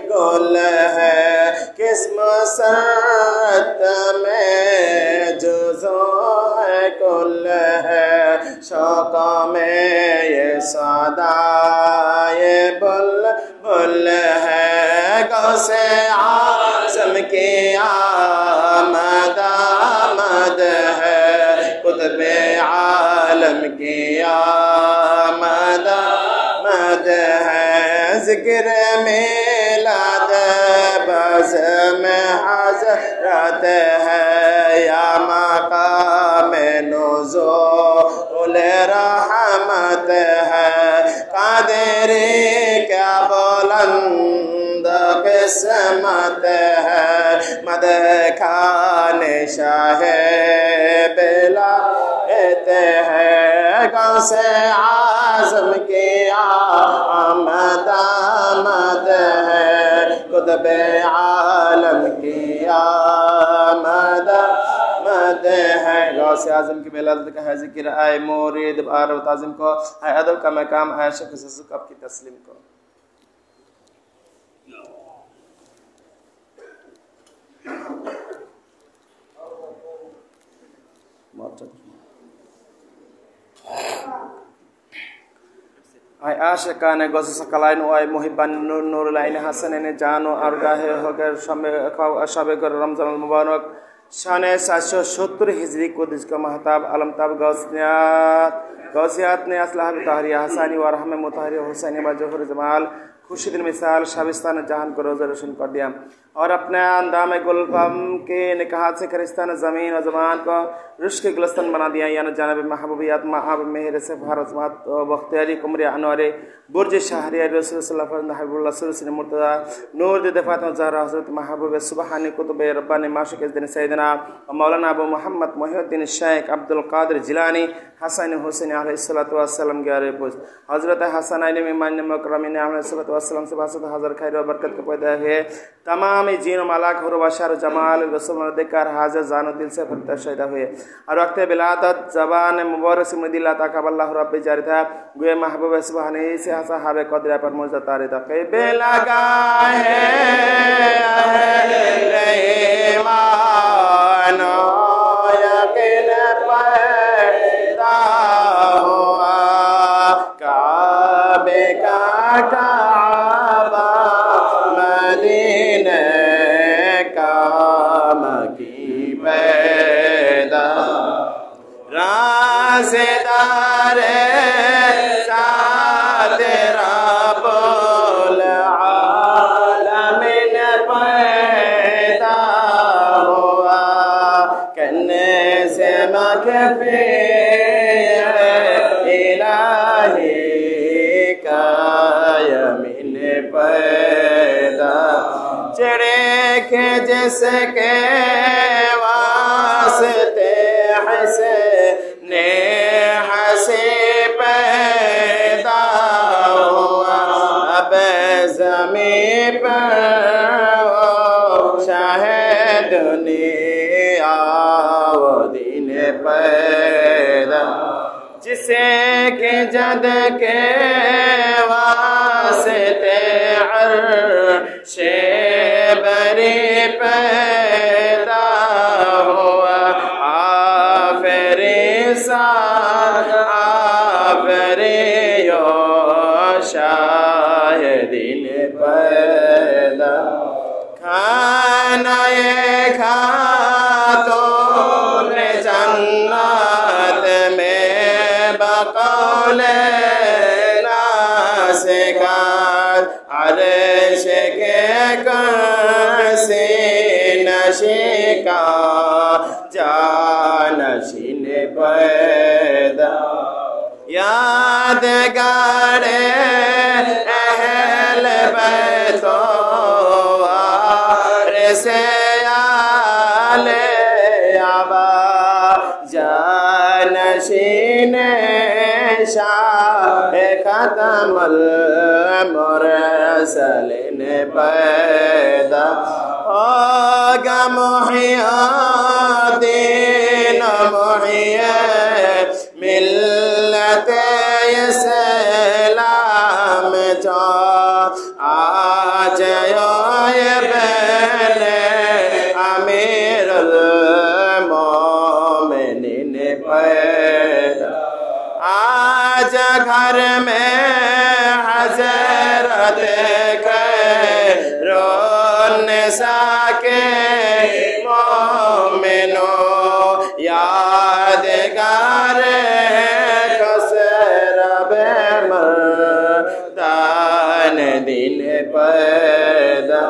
گل ہے کس مسرت میں جزو ہے کل ہے شوق میں یہ صدا یہ بل بل ہے غوث اعظم کی آمد ہے قطب عالم کی آمد ہے ذکر میلاد بز میں حضرت ہے یا مقام نزول رحمت ہے قادری کیا بلند قسمت ہے مدح کھانے شاہ بلایت ہے غوث اعظم کی آمد آمد ہے قطب عالم کی آمد آمد ہے غوث اعظم کی بلالت کا ہے ذکر آئے مورد بار و تعظیم کو ہے ادب کا مقام ہے شک سسک آپ کی تسلیم کو آئے عاشقان غوث ثقلین و آئے محبان نور العین حسنین جانو ارگاہ ہوگر شب گر رمضان المبارک شان 770 ہجری قدس کا محتاب علمتاب غوثیات نے اسلحہ بطہریہ حسانی و رحم مطہریہ حسینی و جوہر جمال خورشید مثال شبستان جہان کو روزہ روشن کر دیا اور اپنے اندام گلفم کے نکاحات سے کرستان زمین و زمان کو رشک گلستان بنا دیا یعنی جانب محبوبیات معاب مہر سے عظمت بختیاری کمر انوار برج شہری رسول صلی اللہ علیہ حبیب اللہ صلی اللہ علیہ مرتضی نور دے فاطمہ زہرا حضرت محبوب سبحانی قطب ربانی معشوق دین سیدنا مولانا ابو محمد محی الدین شیخ عبد القادر جیلانی حسن حسین علیہ الصلوۃ والسلام گیارے پوچھ حضرت حسن علیہ ممان مکرمین علیہ الصلوۃ والسلام سے باسط حضر خیر و برکت کے پیدا ہے تمام جین و ملاک حر و بشر جمال رسول دیکھر حاضر جان و دل سے فرتا شہدہ ہوئے اور وقت ولادت زبان مبارک سے مدی اللہ تقبل اللہ رب جاری تھا گوئے محبوب سبحانی سے صحاب قدرہ پر موجزہ تاری تقیب لگا ہے اہل ایمان و یقین پیدا ہوا کعبے کا کعبہ مدینہ کا مکی پیدا رازدار ساتھ رب العالمین پیدا ہوا کہنے سے مغفی الہی کا یمین پیدا چڑے کے جس کے واسطے حسین حسی پیدا ہوا اب زمین پر شاہ دنیا و دین پیدا جسے کہ جد کے واسطے عرش بری پیدا ہوا آفری ساتھ آفری و شاہدین پیدا کھانا خاتون جنت میں بقول ناسکار عرش کے کرسی نشکا جانشین پیدا یادگار اہل بیت سے آل عبا جانشین شاہ ختم المرسلین پیدا ہوگا محی الدین محی ملت اسلام جو آج امیر المومنین پیدا آج گھر میں حضرت خیرالنساء کے مومنوں یادگار خسرب مردان دین پیدا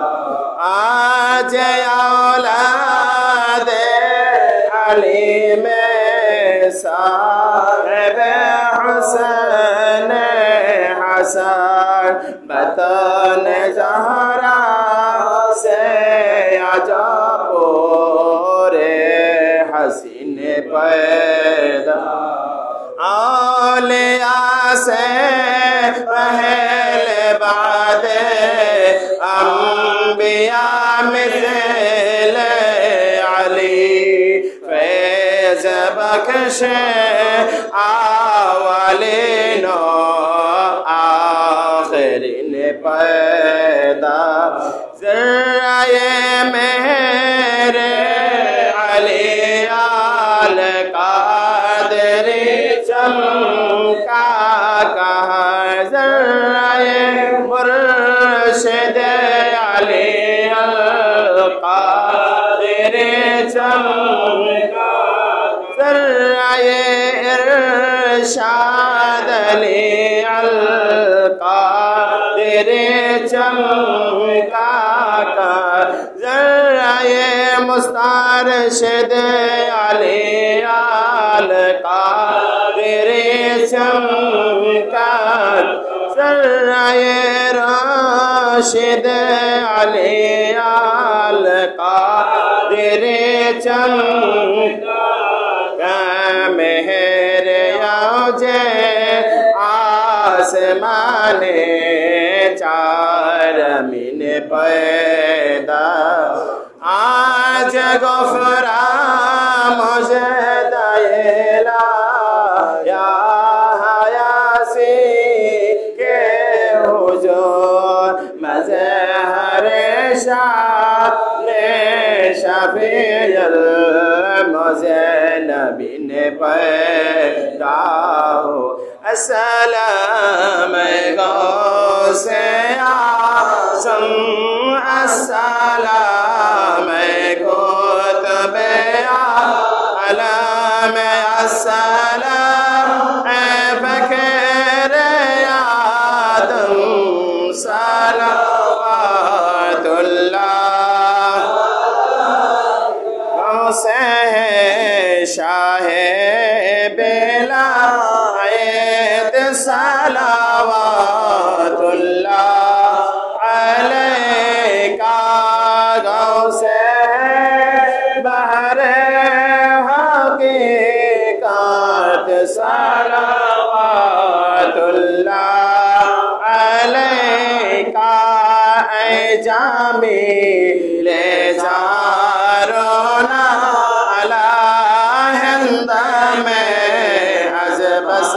مجھے اولاد علی میں صاحب حسن حسن بطن زہرا سے عجب پورے حسین پیدا اولیاء سے پہل بعد انبیاء مثل علی فیض بخش اولین و آخرین پیدا ذرائع میرے علی آل قادری چمکا کہاں ذرائع مرشد علی القادری چمکا ذرائع ارشاد علی القادری چمکا کر ذرائع مسترشد علی القادری چمکا ذرائع راشد علی القادری چمکا مہر یوجے آسمان چار من پیدا آج غفرا مجھے دیلا یا حیاسی کے حضور مظہر شان شفیع المذنبین پیدا ہو السلام غوث اعظم السلام قطب عالم السلام فخر آدم صلوات اللہ غوث شاہ بلایت صلوات اللہ علیکہ غوث بحر حقیقت صلوات اللہ علیکہ اے جامیل زارونا علی ہند میں از بس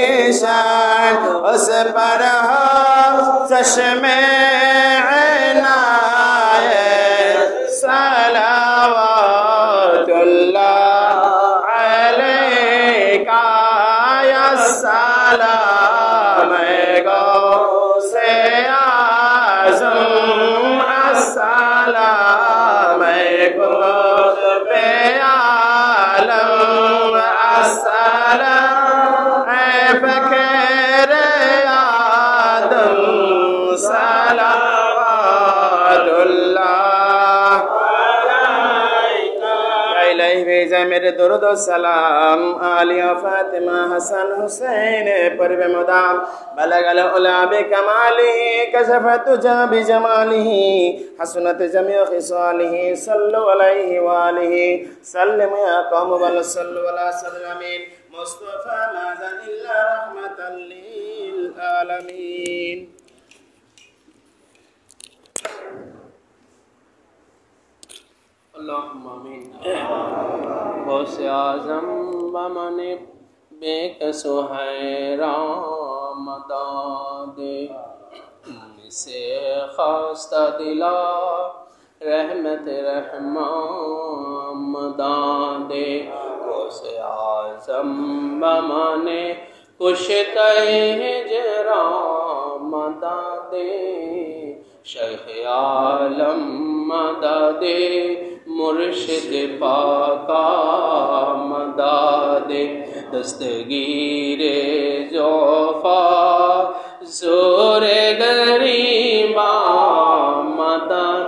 پریشان اس پر ہو چشم عنایت صلوات اللہ علیکہ یا السلام غوث اعظم السلام قطب عالم السلام فخر آدم صلوات اللہ الہی بھیجا میرے درود و سلام آلی و فاطمہ حسن حسین پر بمدام بلغ العلا بکمالہ کشفت تجا بجمالہ حسنت جمیع خصالہ صلو علیہ وآلہ سلم یا قوم بل صلو علی صدر امین مصطفیٰ مازن اللہ رحمت للعالمین اللہم آمین غوث اعظم بمن بیک سہیرام مداد سے خواستہ دلا رحمت رحمان مداد غوث اعظم بمن کشت ہجران مداد شیخ عالم مداد مرشد پاکا مداد دستگیر جوفا زور غریبا مداد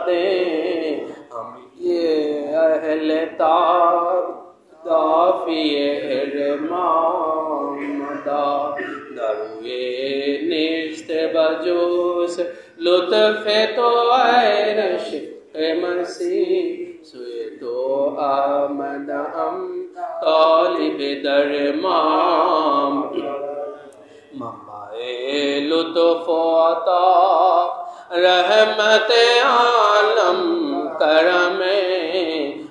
نیست بجوز لطف تو اے رشق مسیح سوئے تو آمدم طالب درمام منبع لطف و عطا رحمت عالم کرم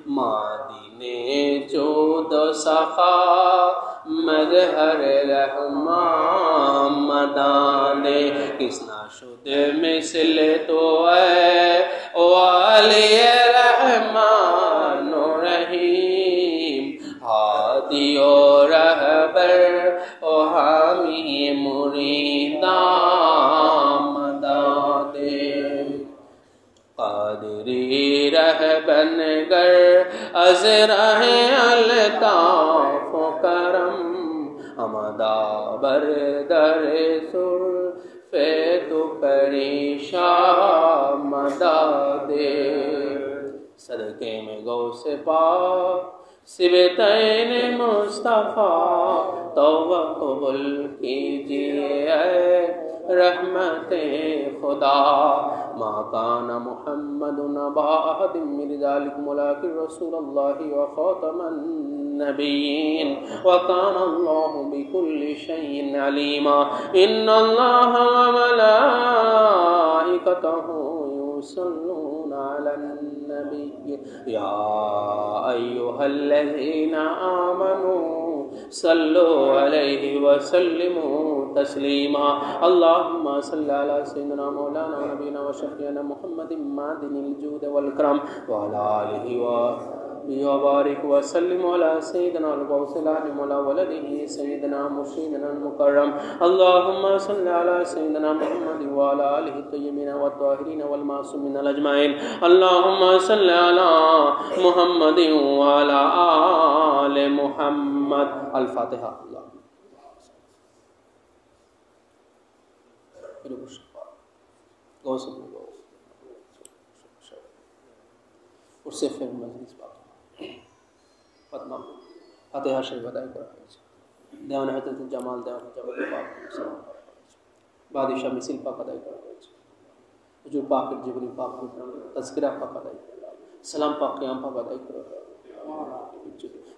مادین جود و سخا مظہر رحمان مدان کس نہ شد مثل تو اے والی رحمان و رحیم ہادی و رہبر و حامی مریدان مداد قادری رہبن گر از راہ الطاف و کرم امدا بر در سر تو پریشان مداد صدقے میں غوث پاک سبتین مصطفیٰ توبہ قبول کیجیے اے رحمت خدا ما کان محمد نبا احد من ذلکم ولکن رسول اللہ وخاتم النبیین وکان اللہ بکل شیء علیما ان اللہ وملائکتہ یصلون علی النبی یا ایہا الذین آمنوا صلوا علیہ وسلموا تسلیما اللہم صل علی سیدنا مولانا نبینا وشفیعنا محمد معدن الجود والکرم وعلی آلہ وبارک وسلم علی سیدنا الغوث العظیم وعلی ولدہ سیدنا مرشدنا المکرم اللہم صل علی سیدنا محمد وعلی آلہ الطیبین والطاہرین والمعصومین اجمعین اللہم صل علی محمد وعلی آل محمد الفاتحہ غوث اور سے پھر مجلس بات فتمہ فاتحہ شریف ادا کر دیوان حضرت جمال دیوان جبل پاک بادشاہ مثل پاک ادا کر حضور پاک جبری پاک تذکرہ پاک ادا کر سلام پاک قیام پاک ادا کر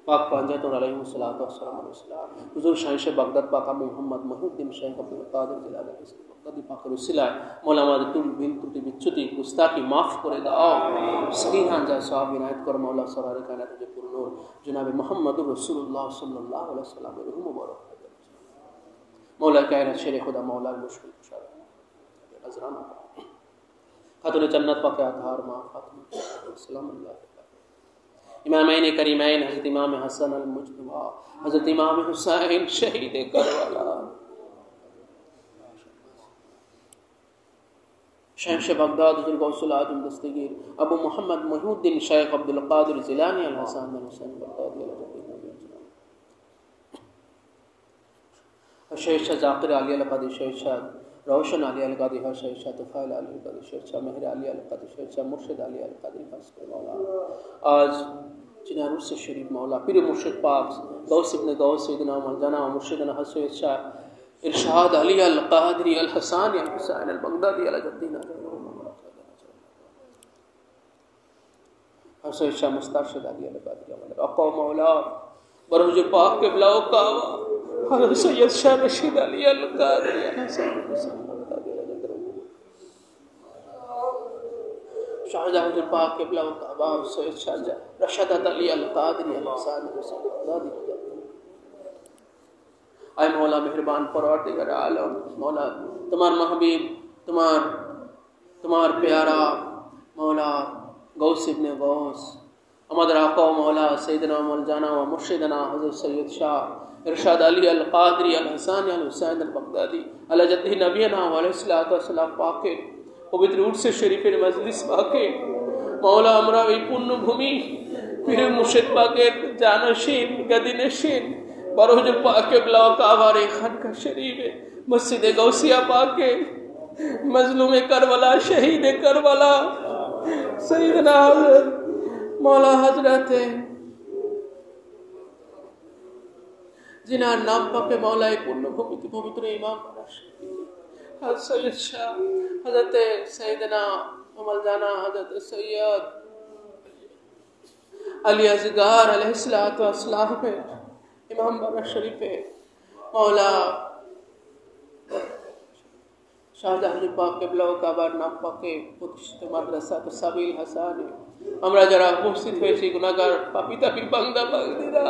پاک پانجت اور علیہ الصلوۃ والسلام حضور شاہنشاہ بغداد پاک ابو محمد محی الدین شیخ عبد القادر جیلانی بغدادی پاک رسولہ مولا مادتل بن ترتی بچتی گستاخی معاف کرے دعا صحیح ہنجا صاحب عنایت کر مولا سرار کائنات جو پر نور جناب محمد رسول اللہ صلی اللہ علیہ وسلم روح مبارک مولا کائنات شیر خدا مولا مشکل کشا نظرانہ خاتون جنت پاک اطہار ماں خاتون سلام اللہ امامین کریمین حضرت امام حسن المجتبی حضرت امام حسین شہید کربلا شہنشاہ بغداد حضرت غوث العظم دستگیر ابو محمد محی الدین شیخ عبد القادر جیلانی الحسن الحسین بغدادی شہنشاہ ذاکر علی القادری شہنشاہ روشن علی القادری شہنشاہ طفیل علی القادری شہنشاہ مہر علی القادری شہنشاہ مرشد علی القادری خاص مولا آج جنہیں عروس شریف مولا پیر مرشد پاک غوث ابن غوث سیدنا مولانا مرشدنا حسین شاہ ارشاد علی القادری الحسانی الحسین البغدادی علی جدینا حسین شاہ مسترشد علی القادری اقوى مولا برحجر پاک کے بلاؤ کعوہ حضرت سید شاہ رشید علی القادری الحسین البغدادی علی جدینا شاہجہاں حضور پاک کے بلاؤ کعبہ سید شاہ رشدت علی القادری الحسین البغدادی اے مولا مہربان پروردگار عالم مولا تمہار محبیب تمہار پیارا مولا غوث ابن غوث امد راقو مولا سیدنا مولانا و مرشدنا حضرت سید شاہ ارشاد علی القادری الحسانی الحسین البغدادی علی جدہ نبینا و علیہ السلام پاکے پوتر عرس شریف مجلس پاکے مولا امراوی پن بھومی پیر مرشد پاکے جانشین گدی نشین برحجر پاک بلاو کعبہ خانقہ شریف مسجد غوثیہ پاک مظلوم کربلا شہید کربلا سیدنا حضرت مولا حضرت جنہاں نام پاک مولا پورن بھومت پوتر امام सैयद शाह हजरत सैयदना मौलाना हजरत सैयद अली असगर अलैहिस्सलातु वस्सलाम पे इमाम बाबा शरीफ पे मौला শাহজাহান পাক কেবলা ও কাবার নাম পাকে প্রতিষ্ঠিত মাদ্রাসা তো সাবিল হাসানে আমরা যারা উপস্থিত হয়েছি গুনাহগার পাপী তাপী বান্দা বান্দিরা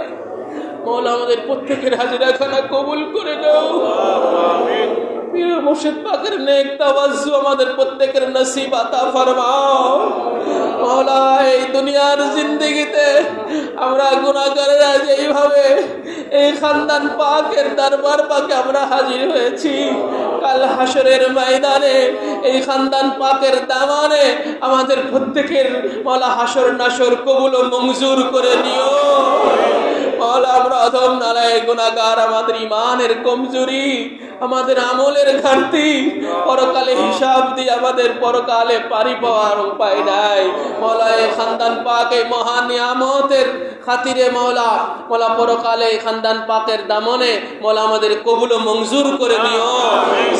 মওলা আমাদের প্রত্যেকের হাজিরাখানা কবুল করে নাও আমিন পীর মুর্শিদ পাকের নেক তাওয়াজ্জু আমাদের প্রত্যেকের নসিব আতা ফরমাও মওলা এই দুনিয়ার জিন্দেগিতে আমরা গুনাহগারেরা যেইভাবে এই খানদান পাকের দরবার পাকে আমরা হাজির হয়েছি কাল হাশরের ময়দানে এই খানদান পাকের দামানে আমাদের প্রত্যেকের মওলা হাশর নাশর কবুল ও মঞ্জুর করে নিও মওলা আমরা অধম নালায়েক গুনাহগার আমাদের ঈমানের কমজোরি আমাদের আমলের ঘাটতি পরকালে হিসাব দিয়ে আমাদের পরকালে পারি পাওয়ার উপায় নাই মওলা এই খানদান পাক এই মহান নিয়ামতের খাতিরে মওলা পরকালে এই খানদান পাকের দামনে মওলা আমাদের কবুল ও মঞ্জুর করে নিও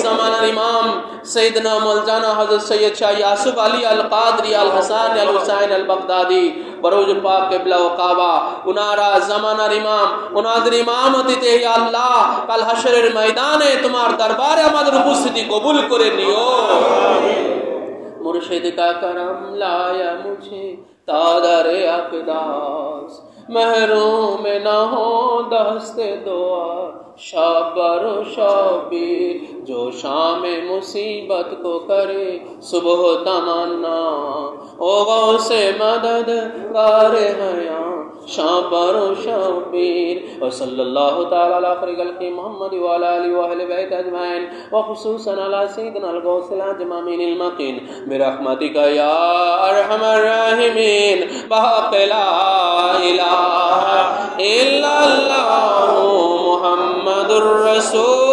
জামানার ইমাম সৈয়দনা মৌলানা হযরত সৈয়দ শাহ ইয়াসুফ আলী আল কাদরি আল হাসান আল হুসাইন আল বাগদাদি বরৌজ পাক কিবলা ও কাবা উনারা জামানার ইমাম উনাদের ইমামতিতে হে আল্লাহ কাল হাশরের ময়দানে তোমার দরবারে আমাদের উপস্থিতি কবুল করে নিও मुर्शिद का करम लाया मुझे तादरे अक़दास महरूम न हो दस्ते दुआ शाबर शाबीर जो शाम मुसीबत को करे सुबह तमन्ना ओ गौसे मदद गारे हया शाबर शाबीर व सल्लल्लाहु तआला अला खैरिल खल्क़ि मुहम्मद व अला आलिहि व अहले बैत अजमाइन व खुसूसन अला सय्यिदिना अल गौसिल अजमामीनिल मकीन बिरहमतिका या अरहमर राहिमीन बहक़ ला इलाहा इल्लल्लाहु मुहम्मदुर रसूल